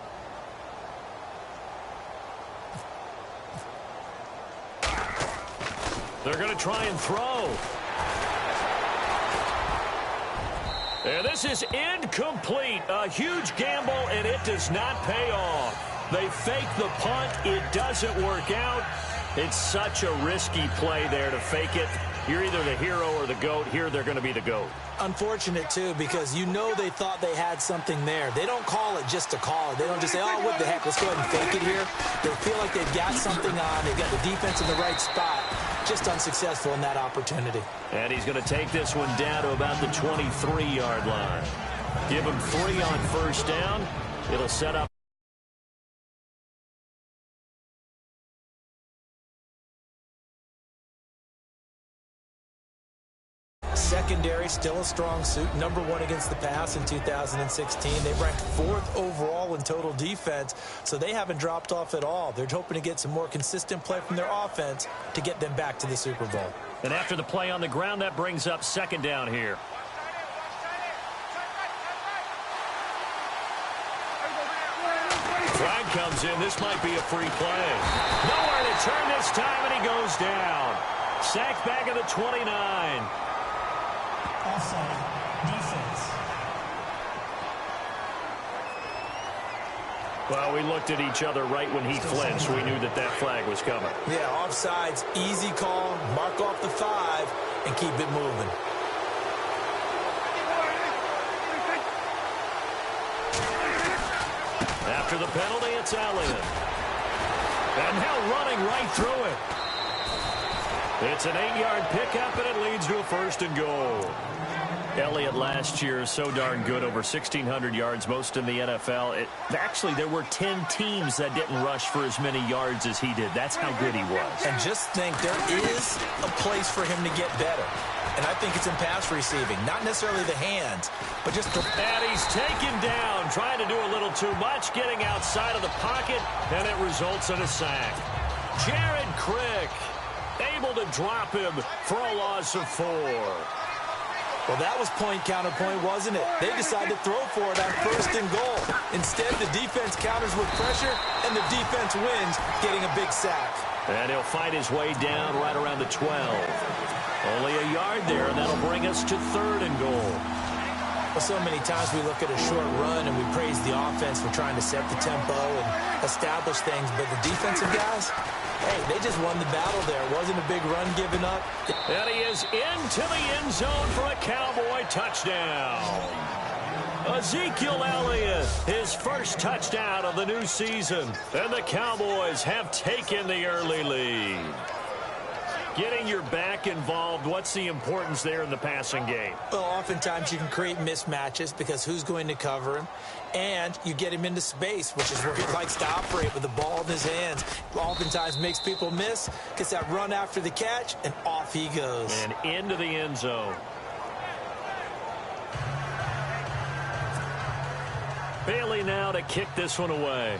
They're going to try and throw. And this is incomplete. A huge gamble, and it does not pay off. They fake the punt. It doesn't work out. It's such a risky play there to fake it. You're either the hero or the GOAT. Here, they're going to be the GOAT. Unfortunate, too, because you know they thought they had something there. They don't call it just to call it. They don't just say, oh, what the heck, let's go ahead and fake it here. They feel like they've got something on. They've got the defense in the right spot. Just unsuccessful in that opportunity. And he's going to take this one down to about the 23-yard line. Give him 3 on first down. It'll set up. Secondary, still a strong suit. Number 1 against the pass in 2016. They ranked 4th overall in total defense, so they haven't dropped off at all. They're hoping to get some more consistent play from their offense to get them back to the Super Bowl. And after the play on the ground, that brings up second down here. Flag comes in. This might be a free play. Nowhere to turn this time, and he goes down. Sacked back at the 29. Offside, defense. Well, we looked at each other right when he flinched. We knew that that flag was coming. Yeah, offsides, easy call. Mark off the 5 and keep it moving. After the penalty, it's Elliott. And now running right through it. It's an 8-yard pickup, and it leads to a 1st and goal. Elliott last year so darn good, over 1,600 yards, most in the NFL. Actually, there were 10 teams that didn't rush for as many yards as he did. That's how good he was. And just think, there is a place for him to get better. And I think it's in pass receiving. Not necessarily the hands, but just the... And he's taken down, trying to do a little too much, getting outside of the pocket, and it results in a sack. Jared Crick able to drop him for a loss of 4. Well, that was point-counterpoint, wasn't it? They decided to throw for it on 1st and goal. Instead, the defense counters with pressure, and the defense wins, getting a big sack. And he'll fight his way down right around the 12. Only a yard there, and that'll bring us to 3rd and goal. Well, so many times we look at a short run and we praise the offense for trying to set the tempo and establish things, but the defensive guys, hey, they just won the battle there. It wasn't a big run given up. And he is into the end zone for a Cowboy touchdown. Ezekiel Elliott, his first touchdown of the new season. And the Cowboys have taken the early lead. Getting your back involved, what's the importance there in the passing game? Well, oftentimes you can create mismatches because who's going to cover him? And you get him into space, which is where he likes to operate with the ball in his hands. Oftentimes makes people miss, gets that run after the catch, and off he goes. And into the end zone. Bailey now to kick this one away.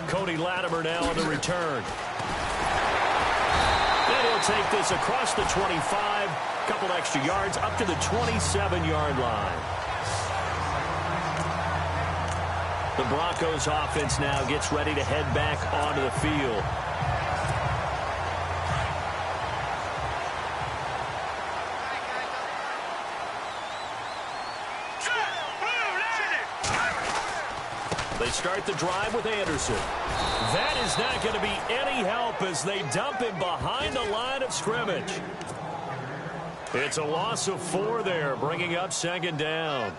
Cody Latimer now on the return. And he'll take this across the 25, couple extra yards, up to the 27-yard line. The Broncos offense now gets ready to head back onto the field. They start the drive with Anderson. That is not going to be any help as they dump him behind the line of scrimmage. It's a loss of 4 there, bringing up 2nd down.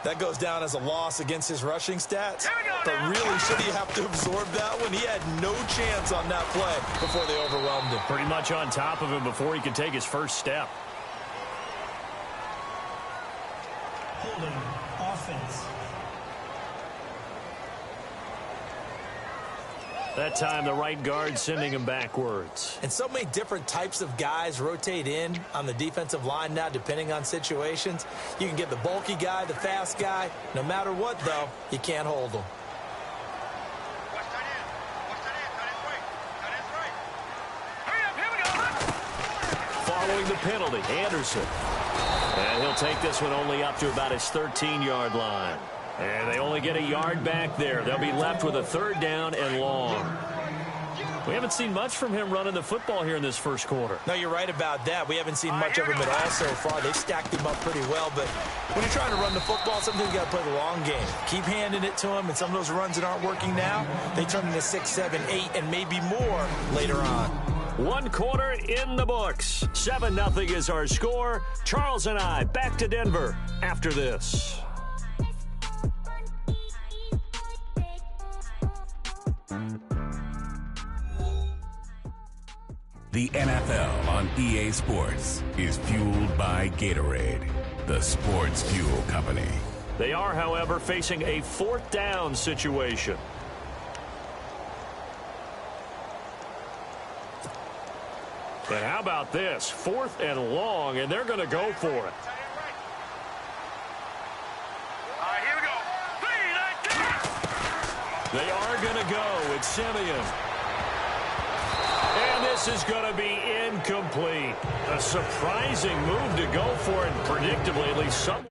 That goes down as a loss against his rushing stats. But really, should he have to absorb that one? He had no chance on that play before they overwhelmed him. Pretty much on top of him before he could take his first step. Holding offense. That time, the right guard sending him backwards. And so many different types of guys rotate in on the defensive line now, depending on situations. You can get the bulky guy, the fast guy. No matter what, though, you can't hold them. Following the penalty, Anderson. And he'll take this one only up to about his 13-yard line. And they only get a yard back there. They'll be left with a 3rd down and long. We haven't seen much from him running the football here in this first quarter. No, you're right about that. We haven't seen much of him at all so far. They've stacked him up pretty well, but when you're trying to run the football, sometimes you got to play the long game. Keep handing it to him, and some of those runs that aren't working now, they turn into 6, 7, 8, and maybe more later on. One quarter in the books. 7-0 is our score. Charles and I back to Denver after this. The NFL on EA Sports is fueled by Gatorade, the sports fuel company. They are, however, facing a 4th down situation. And how about this? 4th and long, and they're going to go for it. All right, here we go. 3, 19. They are going to go. It's Simeon. And this is going to be incomplete. A surprising move to go for it, predictably, at least some.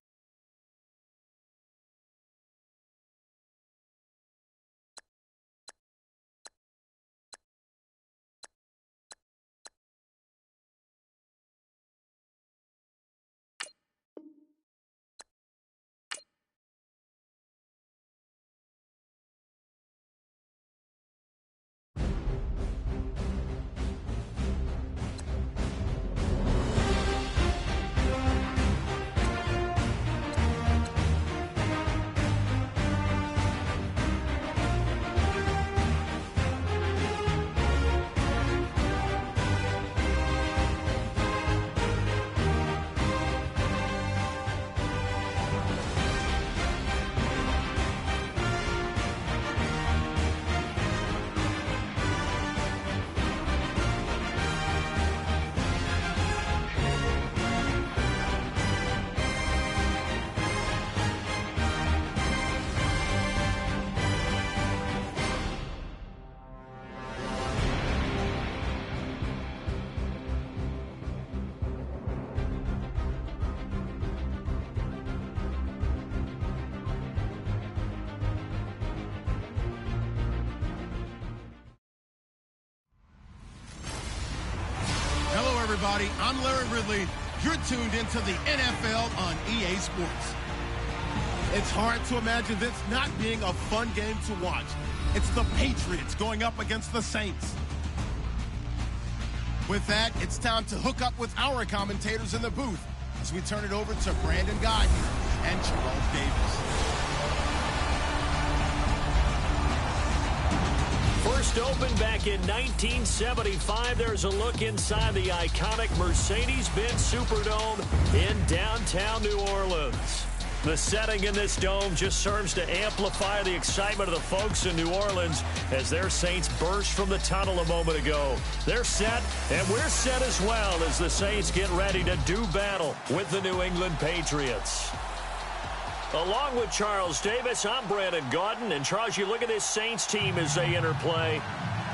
Everybody, I'm Larry Ridley. You're tuned into the NFL on EA Sports. It's hard to imagine this not being a fun game to watch. It's the Patriots going up against the Saints. With that, it's time to hook up with our commentators in the booth as we turn it over to Brandon Guyton and Charles Davis. First opened back in 1975. There's a look inside the iconic Mercedes-Benz Superdome in downtown New Orleans. The setting in this dome just serves to amplify the excitement of the folks in New Orleans as their Saints burst from the tunnel a moment ago. They're set, and we're set as well as the Saints get ready to do battle with the New England Patriots. Along with Charles Davis, I'm Brandon Guyton. And Charles, you look at this Saints team as they interplay.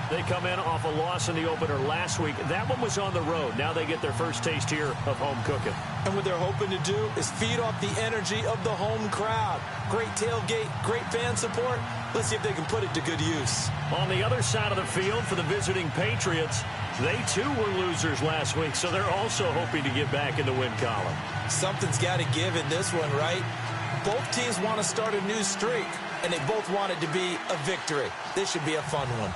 They come in off a loss in the opener last week. That one was on the road. Now they get their first taste here of home cooking. And what they're hoping to do is feed off the energy of the home crowd. Great tailgate, great fan support. Let's see if they can put it to good use. On the other side of the field for the visiting Patriots, they too were losers last week, so they're also hoping to get back in the win column. Something's got to give in this one, right? Both teams want to start a new streak, and they both want it to be a victory. This should be a fun one.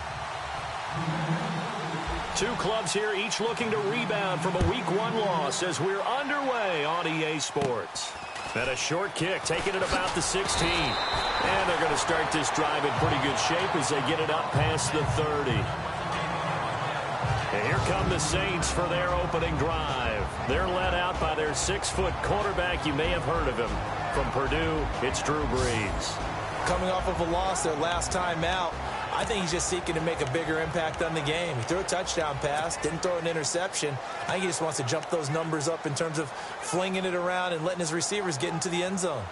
Two clubs here, each looking to rebound from a Week 1 loss as we're underway on EA Sports. And a short kick, taking it about the 16. And they're going to start this drive in pretty good shape as they get it up past the 30. And here come the Saints for their opening drive. They're led out by their 6-foot quarterback. You may have heard of him. From Purdue, it's Drew Brees. Coming off of a loss their last time out, I think he's just seeking to make a bigger impact on the game. He threw a touchdown pass, didn't throw an interception. I think he just wants to jump those numbers up in terms of flinging it around and letting his receivers get into the end zone.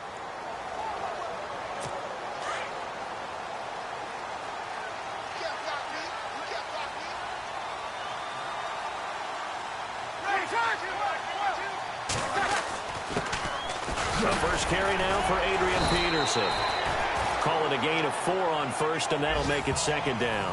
The first carry now for Adrian Peterson. Calling a gain of 4 on first, and that'll make it second down.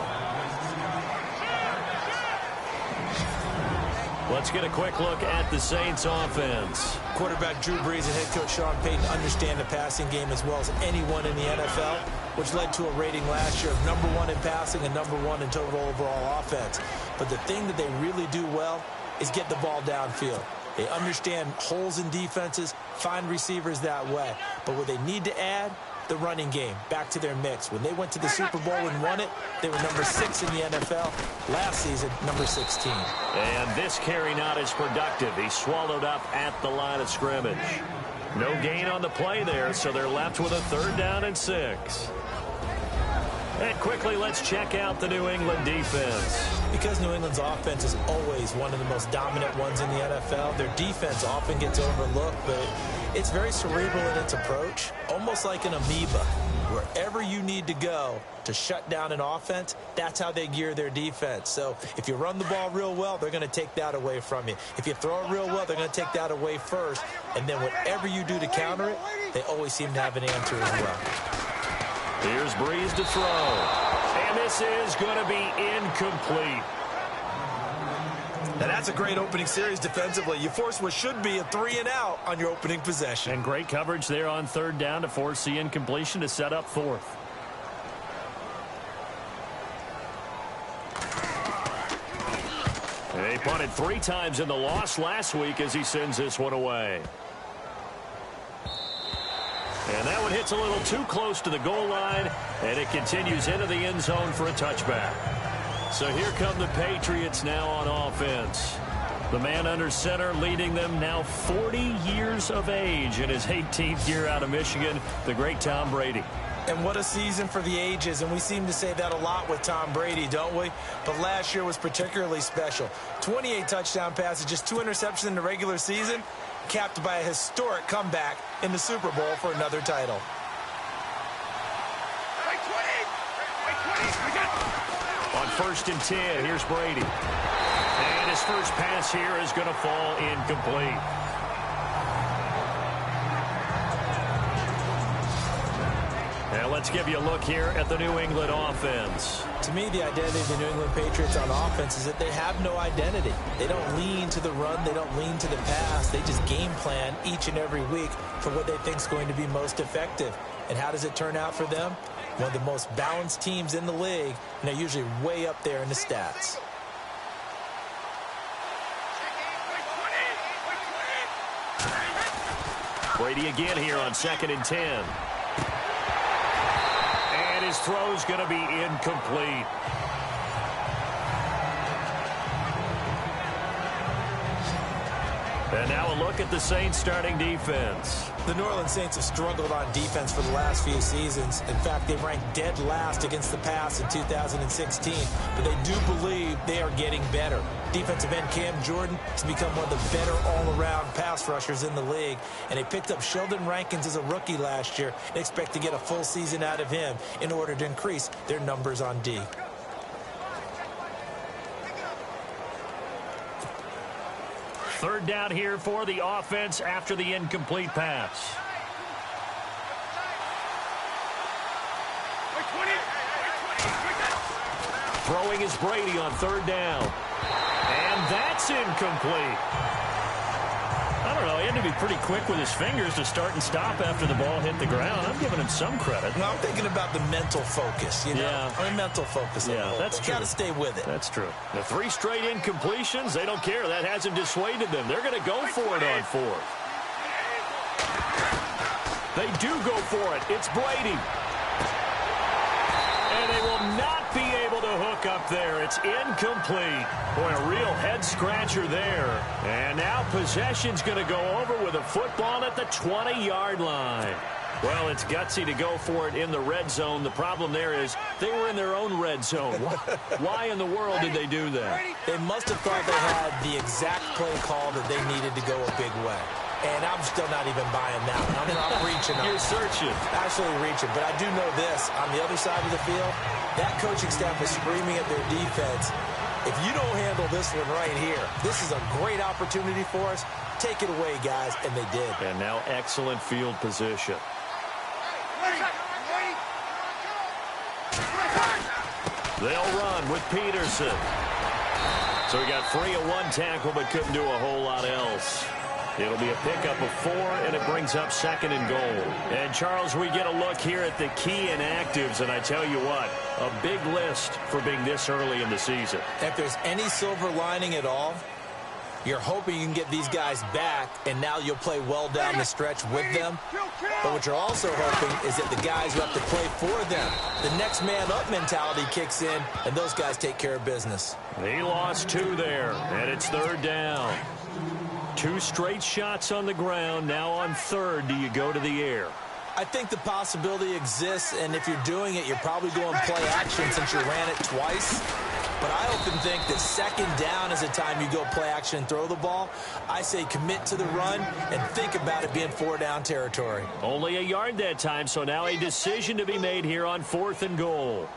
Let's get a quick look at the Saints offense. Quarterback Drew Brees and head coach Sean Payton understand the passing game as well as anyone in the NFL, which led to a rating last year of #1 in passing and #1 in total overall offense. But the thing that they really do well is get the ball downfield. They understand holes in defenses, find receivers that way. But what they need to add, the running game, back to their mix. When they went to the Super Bowl and won it, they were #6 in the NFL. Last season, #16. And this carry not as productive. He swallowed up at the line of scrimmage. No gain on the play there, so they're left with a 3rd down and 6. And quickly, let's check out the New England defense. Because New England's offense is always one of the most dominant ones in the NFL, their defense often gets overlooked, but it's very cerebral in its approach, almost like an amoeba. Wherever you need to go to shut down an offense, that's how they gear their defense. So if you run the ball real well, they're going to take that away from you. If you throw it real well, they're going to take that away first. And then whatever you do to counter it, they always seem to have an answer as well. Here's Brees to throw. And this is going to be incomplete. Now that's a great opening series defensively. You force what should be a 3-and-out on your opening possession. And great coverage there on 3rd down to force the incompletion to set up 4th. And he punted 3 times in the loss last week as he sends this one away. And that one hits a little too close to the goal line, and it continues into the end zone for a touchback. So here come the Patriots now on offense. The man under center leading them now 40 years of age in his 18th year out of Michigan, the great Tom Brady. And what a season for the ages, and we seem to say that a lot with Tom Brady, don't we? But last year was particularly special. 28 touchdown passes, just 2 interceptions in the regular season, capped by a historic comeback in the Super Bowl for another title. On 1st and 10, here's Brady. And his first pass here is going to fall incomplete. Now let's give you a look here at the New England offense. To me, the identity of the New England Patriots on offense is that they have no identity. They don't lean to the run. They don't lean to the pass. They just game plan each and every week for what they think is going to be most effective. And how does it turn out for them? One of the most balanced teams in the league, and they're usually way up there in the stats. Brady again here on 2nd and 10. And his throw's going to be incomplete. And now a look at the Saints starting defense. The New Orleans Saints have struggled on defense for the last few seasons. In fact, they ranked dead last against the pass in 2016. But they do believe they are getting better. Defensive end Cam Jordan has become one of the better all-around pass rushers in the league. And they picked up Sheldon Rankins as a rookie last year. They expect to get a full season out of him in order to increase their numbers on D. Third down here for the offense after the incomplete pass. Throwing is Brady on 3rd down. And that's incomplete. I don't know. He had to be pretty quick with his fingers to start and stop after the ball hit the ground. I'm giving him some credit. No, I'm thinking about the mental focus, you know? Yeah. I mean, mental focus. Yeah, that's true. Got to stay with it. That's true. The 3 straight incompletions, they don't care. That hasn't dissuaded them. They're going to go for it on 4th. They do go for it. It's Brady. And they will not be able to hook up there. It's incomplete. Boy, a real head-scratcher there. And now possession's going to go over with a football at the 20-yard line. Well, it's gutsy to go for it in the red zone. The problem there is they were in their own red zone. Why in the world did they do that? They must have thought they had the exact play call that they needed to go a big way. And I'm still not even buying that one. I'm not reaching. You're searching. Absolutely reaching. But I do know this. On the other side of the field, that coaching staff is screaming at their defense. If you don't handle this one right here, this is a great opportunity for us. Take it away, guys. And they did. And now excellent field position. They'll run with Peterson. So he got free of one tackle but couldn't do a whole lot else. It'll be a pickup of 4, and it brings up 2nd and goal. And, Charles, we get a look here at the key inactives, and I tell you what, a big list for being this early in the season. If there's any silver lining at all, you're hoping you can get these guys back, and now you'll play well down the stretch with them. But what you're also hoping is that the guys who have to play for them, the next man up mentality kicks in, and those guys take care of business. He lost 2 there, and it's 3rd down. 2 straight shots on the ground. Now on 3rd, do you go to the air? I think the possibility exists, and if you're doing it, you're probably going play action since you ran it twice. But I often think that 2nd down is the time you go play action and throw the ball. I say commit to the run and think about it being 4-down territory. Only a yard that time, so now a decision to be made here on 4th and goal.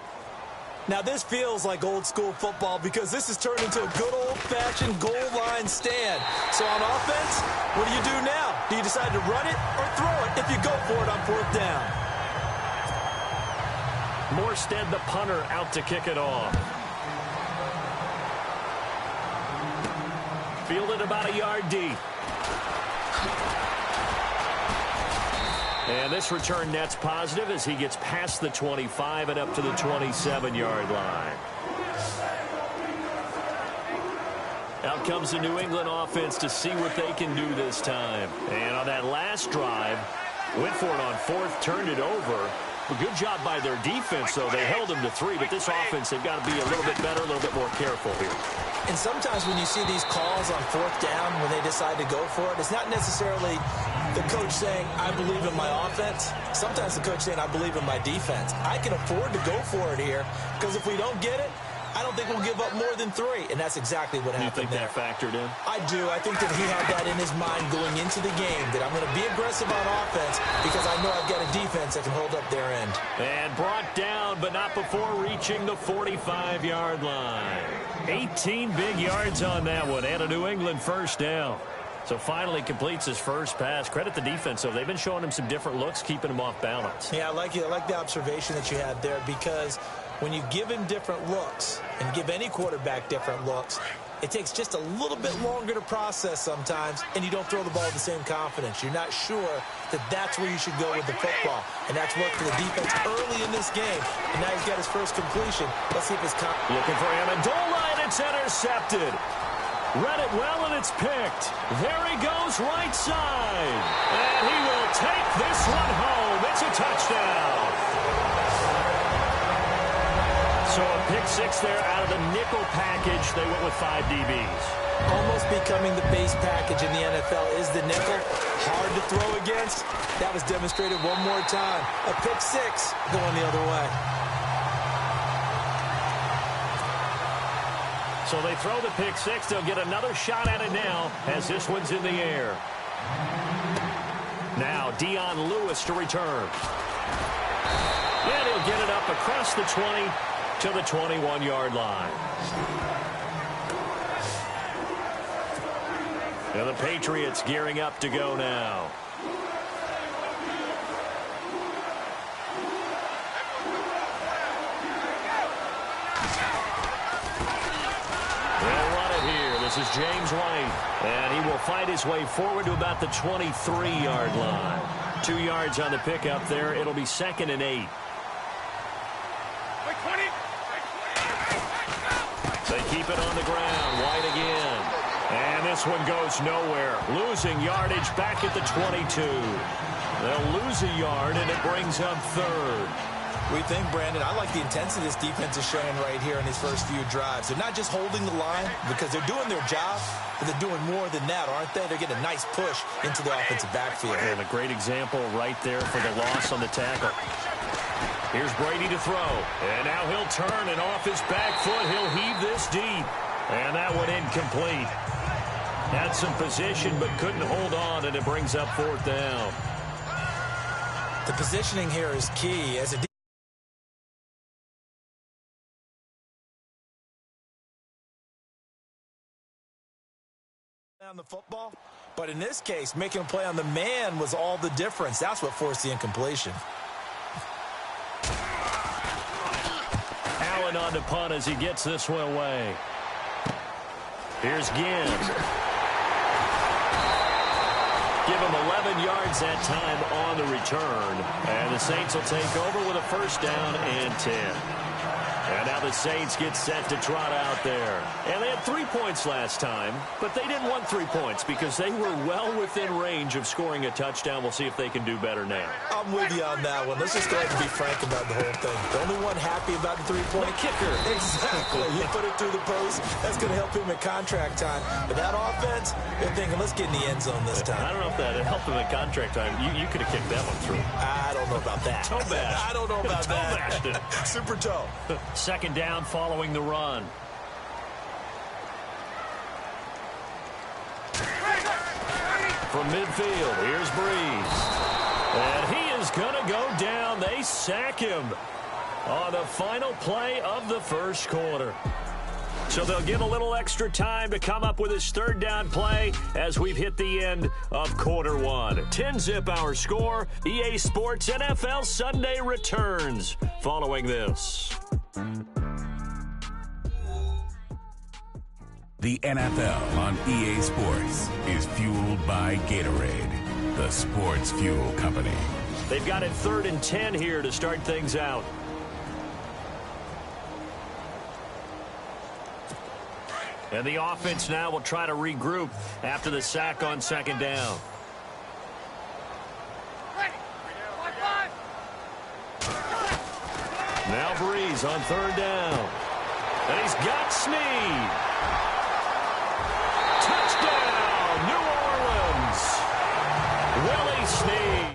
Now, this feels like old-school football because this has turned into a good old-fashioned goal line stand. So on offense, what do you do now? Do you decide to run it or throw it if you go for it on 4th down? Morstead, the punter, out to kick it off. Fielded about a yard deep. And this return net's positive as he gets past the 25 and up to the 27-yard line. Out comes the New England offense to see what they can do this time. And on that last drive, went for it on 4th, turned it over. A good job by their defense, though. They held them to 3, but this offense, they've got to be a little bit better, a little bit more careful here. And sometimes when you see these calls on 4th down, when they decide to go for it, it's not necessarily the coach saying, I believe in my offense. Sometimes the coach saying, I believe in my defense. I can afford to go for it here because if we don't get it, I don't think we'll give up more than 3, and that's exactly what happened there. You think that factored in? I do. I think that he had that in his mind going into the game, that I'm going to be aggressive on offense because I know I've got a defense that can hold up their end. And brought down, but not before reaching the 45-yard line. 18 big yards on that one, and a New England 1st down. So finally completes his first pass. Credit the defense, though. They've been showing him some different looks, keeping him off balance. Yeah, I like the observation that you had there because when you give him different looks and give any quarterback different looks, it takes just a little bit longer to process sometimes, and you don't throw the ball with the same confidence. You're not sure that that's where you should go with the football, and that's worked for the defense early in this game, and now he's got his first completion. Let's see if it's looking for Amendola, and it's intercepted. Read it well, and it's picked. There he goes, right side. And he will take this one home. It's a touchdown. So a pick 6 there out of the nickel package. They went with 5 DBs. Almost becoming the base package in the NFL is the nickel. Hard to throw against. That was demonstrated one more time. A pick 6 going the other way. So they throw the pick 6. They'll get another shot at it now as this one's in the air. Now Dion Lewis to return. And he'll get it up across the 20 to the 21-yard line. And the Patriots gearing up to go now. This is James White, and he will fight his way forward to about the 23-yard line. 2 yards on the pickup there. It'll be 2nd and 8. They keep it on the ground. White again. And this one goes nowhere. Losing yardage back at the 22. They'll lose a yard, and it brings up 3rd. We think, Brandon, I like the intensity this defense is showing right here in these first few drives. They're not just holding the line because they're doing their job, but they're doing more than that, aren't they? They're getting a nice push into the offensive backfield. And a great example right there for the loss on the tackle. Here's Brady to throw. And now he'll turn, and off his back foot, he'll heave this deep. And that one incomplete. Had some position, but couldn't hold on, and it brings up 4th down. The positioning here is key. As a on the football, but in this case, making a play on the man was all the difference. That's what forced the incompletion. Allen on to punt as he gets this one away. Here's Ginn. Give him 11 yards that time on the return. And the Saints will take over with a first down and 10. And now the Saints get set to trot out there. And they had 3 points last time, but they didn't want 3 points because they were well within range of scoring a touchdown. We'll see if they can do better now. I'm with you on that one. Let's just go ahead and be frank about the whole thing. The only one happy about the 3-point kicker. Exactly. He put it through the post. That's going to help him at contract time. But that offense, they're thinking, let's get in the end zone this time. I don't know if that helped him at contract time. You could have kicked that one through. I don't know about that. Toe bash. I don't know about that. Super toe. Second down following the run. From midfield, here's Breeze. And he is going to go down. They sack him on the final play of the first quarter. So they'll give a little extra time to come up with his third down play as we've hit the end of quarter one. 10-zip our score. EA Sports NFL Sunday returns following this. The NFL on EA Sports is fueled by Gatorade, the sports fuel company. They've got it 3rd and 10 here to start things out. And the offense now will try to regroup after the sack on second down. Now Breeze on third down. And he's got Snead. Touchdown, New Orleans. Willie Snead.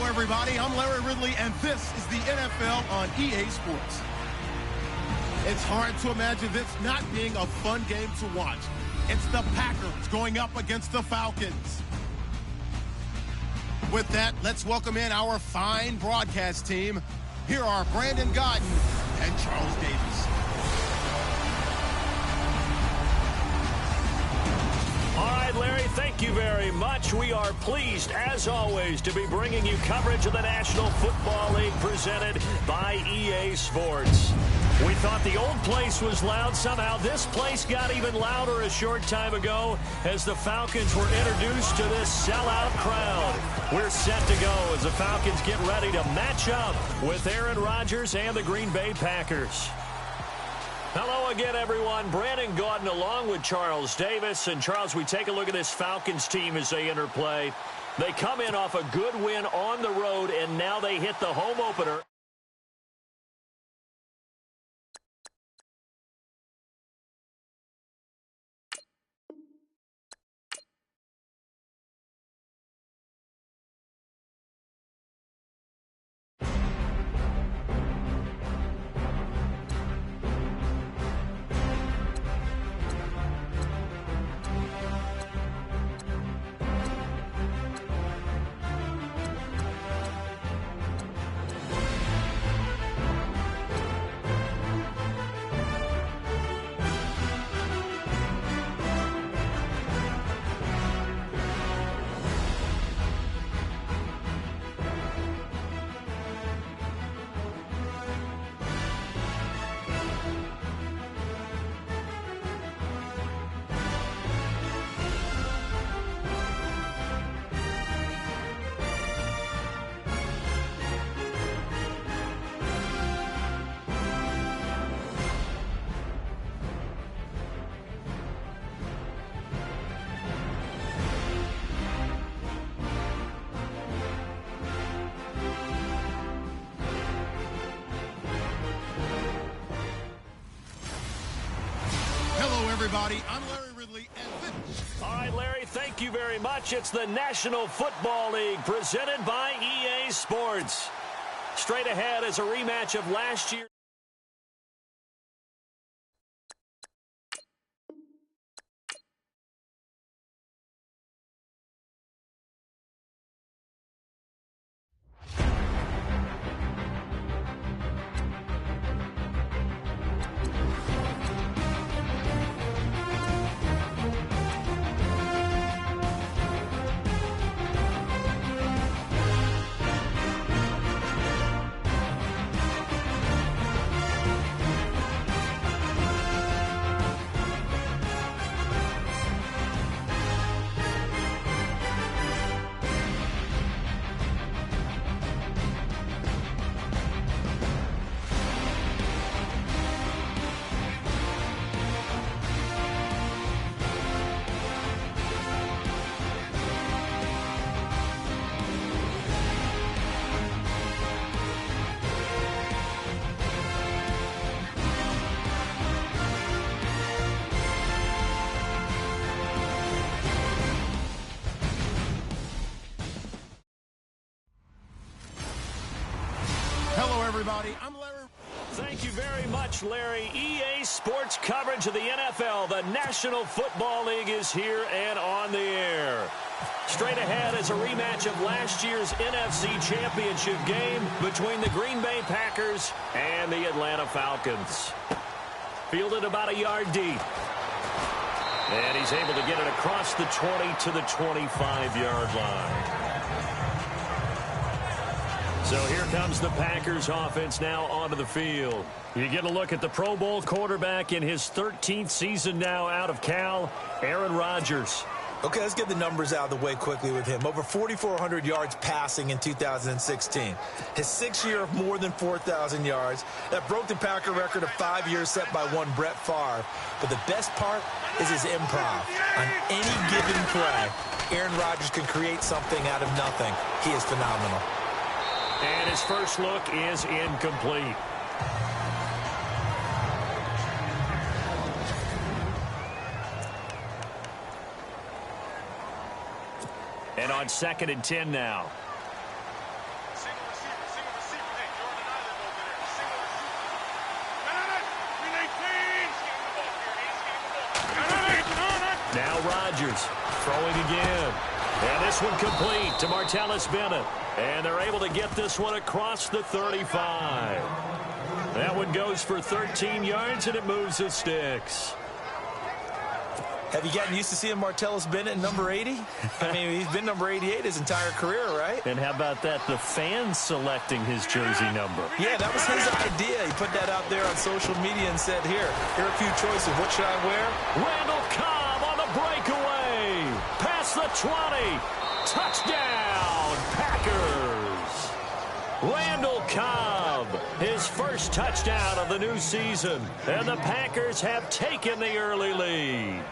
Everybody, I'm Larry Ridley, and this is the NFL on EA Sports. It's hard to imagine this not being a fun game to watch. It's the Packers going up against the Falcons. With that, let's welcome in our fine broadcast team. Here are Brandon Godden and Charles Davis. All right, Larry, thank you very much. We are pleased, as always, to be bringing you coverage of the National Football League presented by EA Sports. We thought the old place was loud. Somehow this place got even louder a short time ago as the Falcons were introduced to this sellout crowd. We're set to go as the Falcons get ready to match up with Aaron Rodgers and the Green Bay Packers. Hello again, everyone. Brandon Gaudin along with Charles Davis. And, Charles, we take a look at this Falcons team as they enter play. They come in off a good win on the road, and now they hit the home opener. everybody. I'm Larry Ridley. All right, Larry, thank you very much. It's the National Football League presented by EA Sports. Straight ahead is a rematch of last year. Hello, everybody. I'm Larry. Thank you very much, Larry. EA Sports coverage of the NFL. The National Football League is here and on the air. Straight ahead is a rematch of last year's NFC Championship game between the Green Bay Packers and the Atlanta Falcons. Fielded about a yard deep. And he's able to get it across the 20 to the 25-yard line. So here comes the Packers offense now onto the field. You get a look at the Pro Bowl quarterback in his 13th season now out of Cal, Aaron Rodgers. Okay, let's get the numbers out of the way quickly with him. Over 4,400 yards passing in 2016. His 6th year of more than 4,000 yards. That broke the Packer record of 5 years set by one Brett Favre. But the best part is his improv. On any given play, Aaron Rodgers can create something out of nothing. He is phenomenal. And his first look is incomplete. And on 2nd and 10 now. Single receiver. Hey, Jordan Island over there. Single receiver. Now Rodgers throwing again. And this one complete to Martellus Bennett. And they're able to get this one across the 35. That one goes for 13 yards, and it moves the sticks. Have you gotten used to seeing Martellus Bennett in number 80? I mean, he's been number 88 his entire career, right? And how about that? The fans selecting his jersey number. Yeah, that was his idea. He put that out there on social media and said, here are a few choices. What should I wear? Randall Cobb on the breakaway. Past the 20. Touchdown, Packers. Randall Cobb, his first touchdown of the new season. And the Packers have taken the early lead.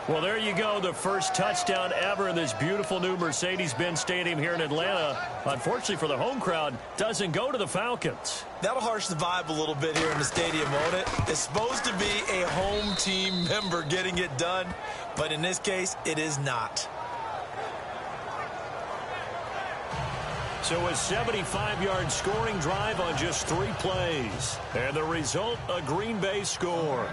Well, there you go, the first touchdown ever in this beautiful new Mercedes-Benz Stadium here in Atlanta. Unfortunately for the home crowd, doesn't go to the Falcons. That'll harsh the vibe a little bit here in the stadium, won't it? It's supposed to be a home team member getting it done, but in this case, it is not. So a 75-yard scoring drive on just 3 plays. And the result, a Green Bay score.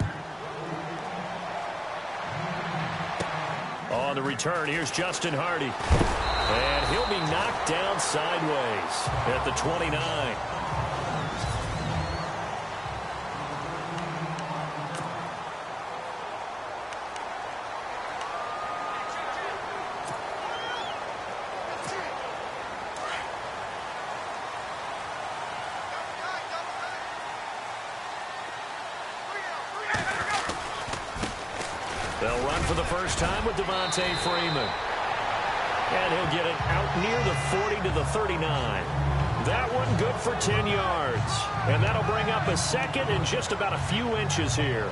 On the return, here's Justin Hardy. And he'll be knocked down sideways at the 29. They'll run for the first time with Devontae Freeman. And he'll get it out near the 40 to the 39. That one good for 10 yards. And that'll bring up a second and just about a few inches here.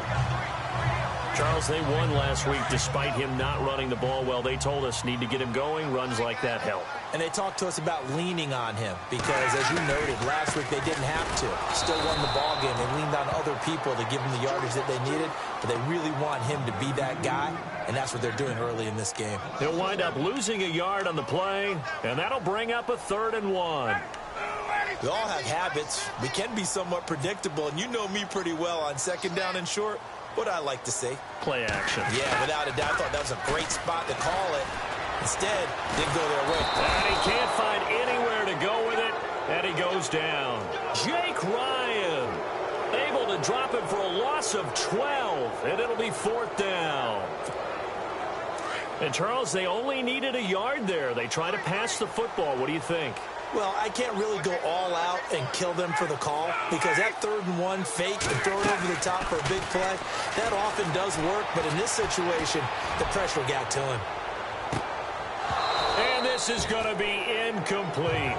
Charles, they won last week despite him not running the ball well. They told us need to get him going. Runs like that help. And they talked to us about leaning on him because, as you noted, last week they didn't have to. Still won the ball game. They leaned on other people to give them the yardage that they needed, but they really want him to be that guy, and that's what they're doing early in this game. He'll wind up losing a yard on the play, and that'll bring up a 3rd and 1. We all have habits. We can be somewhat predictable, and you know me pretty well on 2nd down and short. What I like to say? Play action. Yeah, without a doubt. I thought that was a great spot to call it. Instead, didn't go their way. And he can't find anywhere to go with it, and he goes down. Jake Ryan able to drop him for a loss of 12, and it'll be 4th down. And, Charles, they only needed a yard there. They try to pass the football. What do you think? Well, I can't really go all out and kill them for the call because that 3rd and 1 fake and throw it over the top for a big play, that often does work. But in this situation, the pressure got to him. And this is going to be incomplete.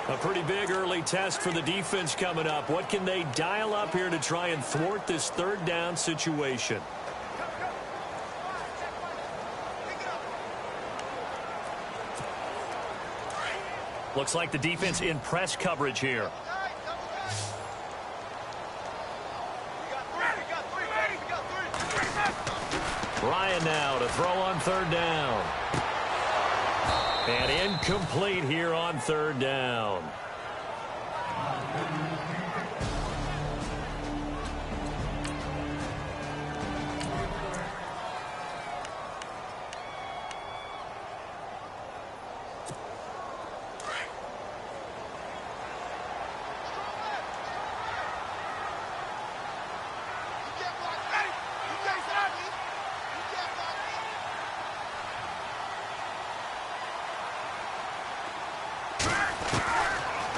A pretty big early test for the defense coming up. What can they dial up here to try and thwart this 3rd down situation? Looks like the defense in press coverage here. Ryan now to throw on 3rd down. And incomplete here on 3rd down.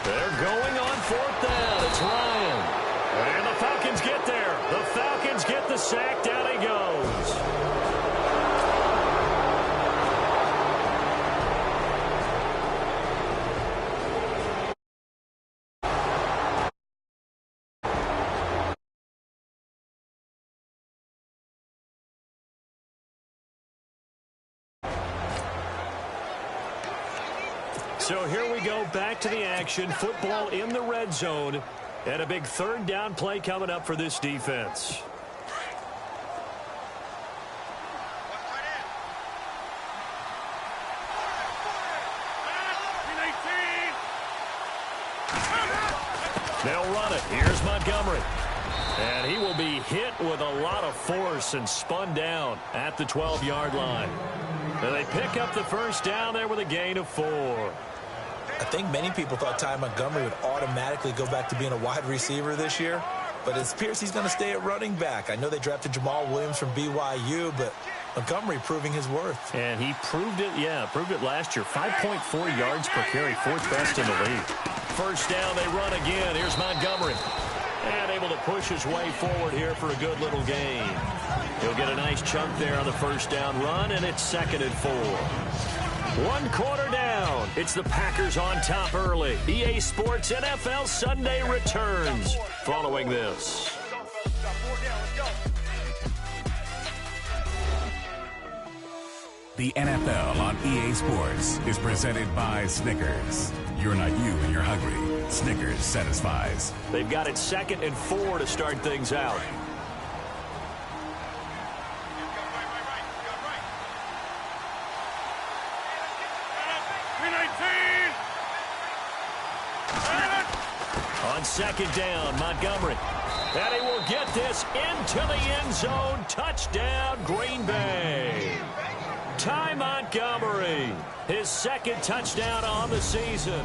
They're going on 4th down. It's Ryan. And the Falcons get there. The Falcons get the sack. Down he goes. So here we go, back to the action. Football in the red zone. And a big 3rd down play coming up for this defense. They'll run it. Here's Montgomery. And he will be hit with a lot of force and spun down at the 12-yard line. And they pick up the 1st down there with a gain of 4. I think many people thought Ty Montgomery would automatically go back to being a wide receiver this year, but it appears he's going to stay at running back. I know they drafted Jamal Williams from BYU, but Montgomery proving his worth. And he proved it, proved it last year. 5.4 yards per carry, 4th best in the league. 1st down, they run again. Here's Montgomery. And able to push his way forward here for a good little gain. He'll get a nice chunk there on the 1st down run, and it's 2nd and 4. 1 quarter down. It's the Packers on top early. EA Sports NFL Sunday returns following this. The NFL on EA Sports is presented by Snickers. You're not you and your hungry, Snickers satisfies. They've got it 2nd and 4 to start things out. On 2nd down, Montgomery. And he will get this into the end zone. Touchdown, Green Bay. Ty Montgomery, his 2nd touchdown on the season.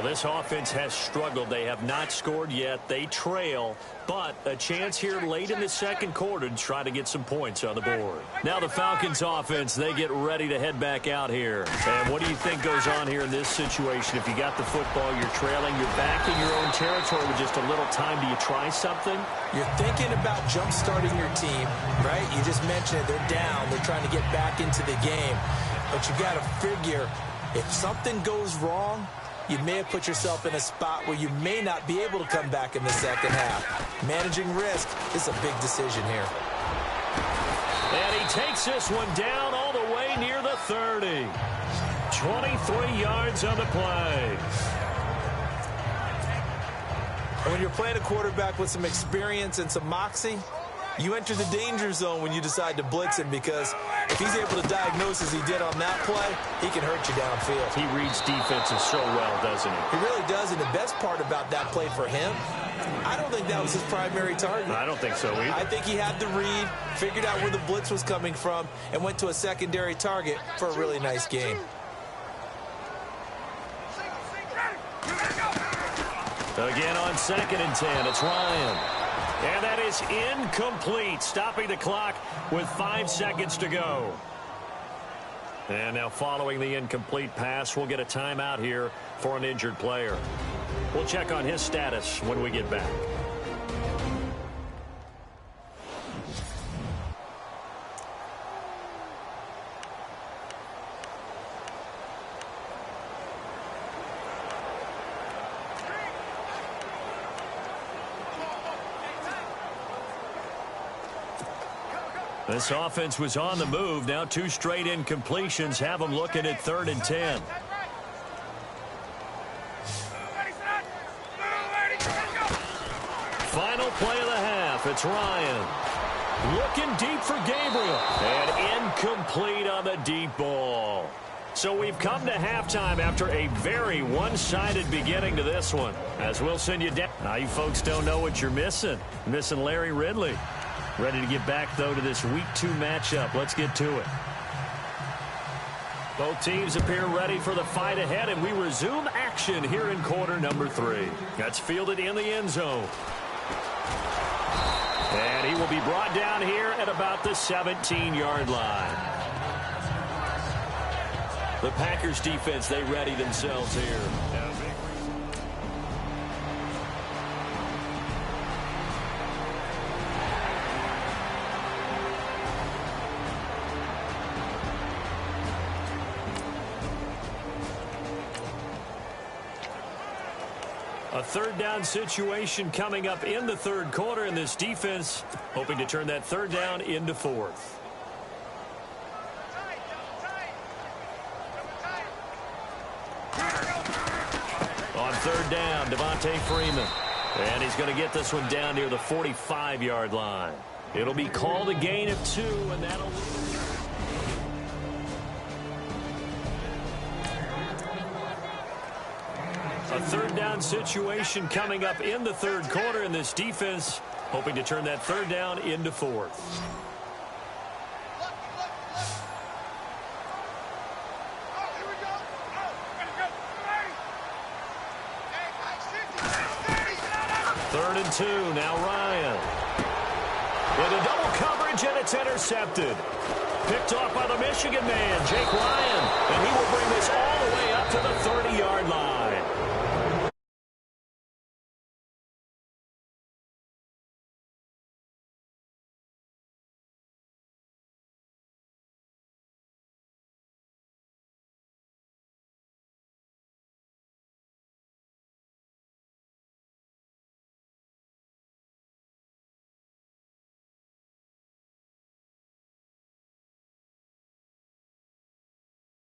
This offense has struggled. They have not scored yet. They trail, but a chance here late in the 2nd quarter to try to get some points on the board. Now the Falcons offense, they get ready to head back out here. And what do you think goes on here in this situation? If you got the football, you're trailing, you're back in your own territory with just a little time. Do you try something? You're thinking about jump-starting your team, right? You just mentioned it. They're down. They're trying to get back into the game. But you got to figure, if something goes wrong, you may have put yourself in a spot where you may not be able to come back in the 2nd half. Managing risk is a big decision here. And he takes this one down all the way near the 30. 23 yards on the play. And when you're playing a quarterback with some experience and some moxie, you enter the danger zone when you decide to blitz him, because if he's able to diagnose as he did on that play, he can hurt you downfield. He reads defenses so well, doesn't he? He really does, and the best part about that play for him, I don't think that was his primary target. I don't think so either. I think he had the read, figured out where the blitz was coming from, and went to a secondary target for a really nice gain. Again on 2nd and 10, it's Ryan. And that is incomplete, stopping the clock with 5 seconds to go. And now following the incomplete pass, we'll get a timeout here for an injured player. We'll check on his status when we get back. This offense was on the move. Now 2 straight incompletions have them looking at 3rd and 10. Final play of the half. It's Ryan. Looking deep for Gabriel. And incomplete on the deep ball. So we've come to halftime after a very one-sided beginning to this one. As we'll send you down. Now you folks don't know what you're missing. Missing Larry Ridley. Ready to get back, though, to this Week 2 matchup. Let's get to it. Both teams appear ready for the fight ahead, and we resume action here in quarter number 3. That's fielded in the end zone. And he will be brought down here at about the 17-yard line. The Packers defense, they ready themselves here. A 3rd down situation coming up in the 3rd quarter, and this defense hoping to turn that 3rd down into 4th. On 3rd down, Devontae Freeman. And he's going to get this one down near the 45-yard line. It'll be called a gain of 2, and that'll... A 3rd down situation coming up in the 3rd quarter, and this defense hoping to turn that 3rd down into 4th. 3rd and 2. Now Ryan. Into double coverage, and it's intercepted. Picked off by the Michigan man, Jake Ryan. And he will bring this all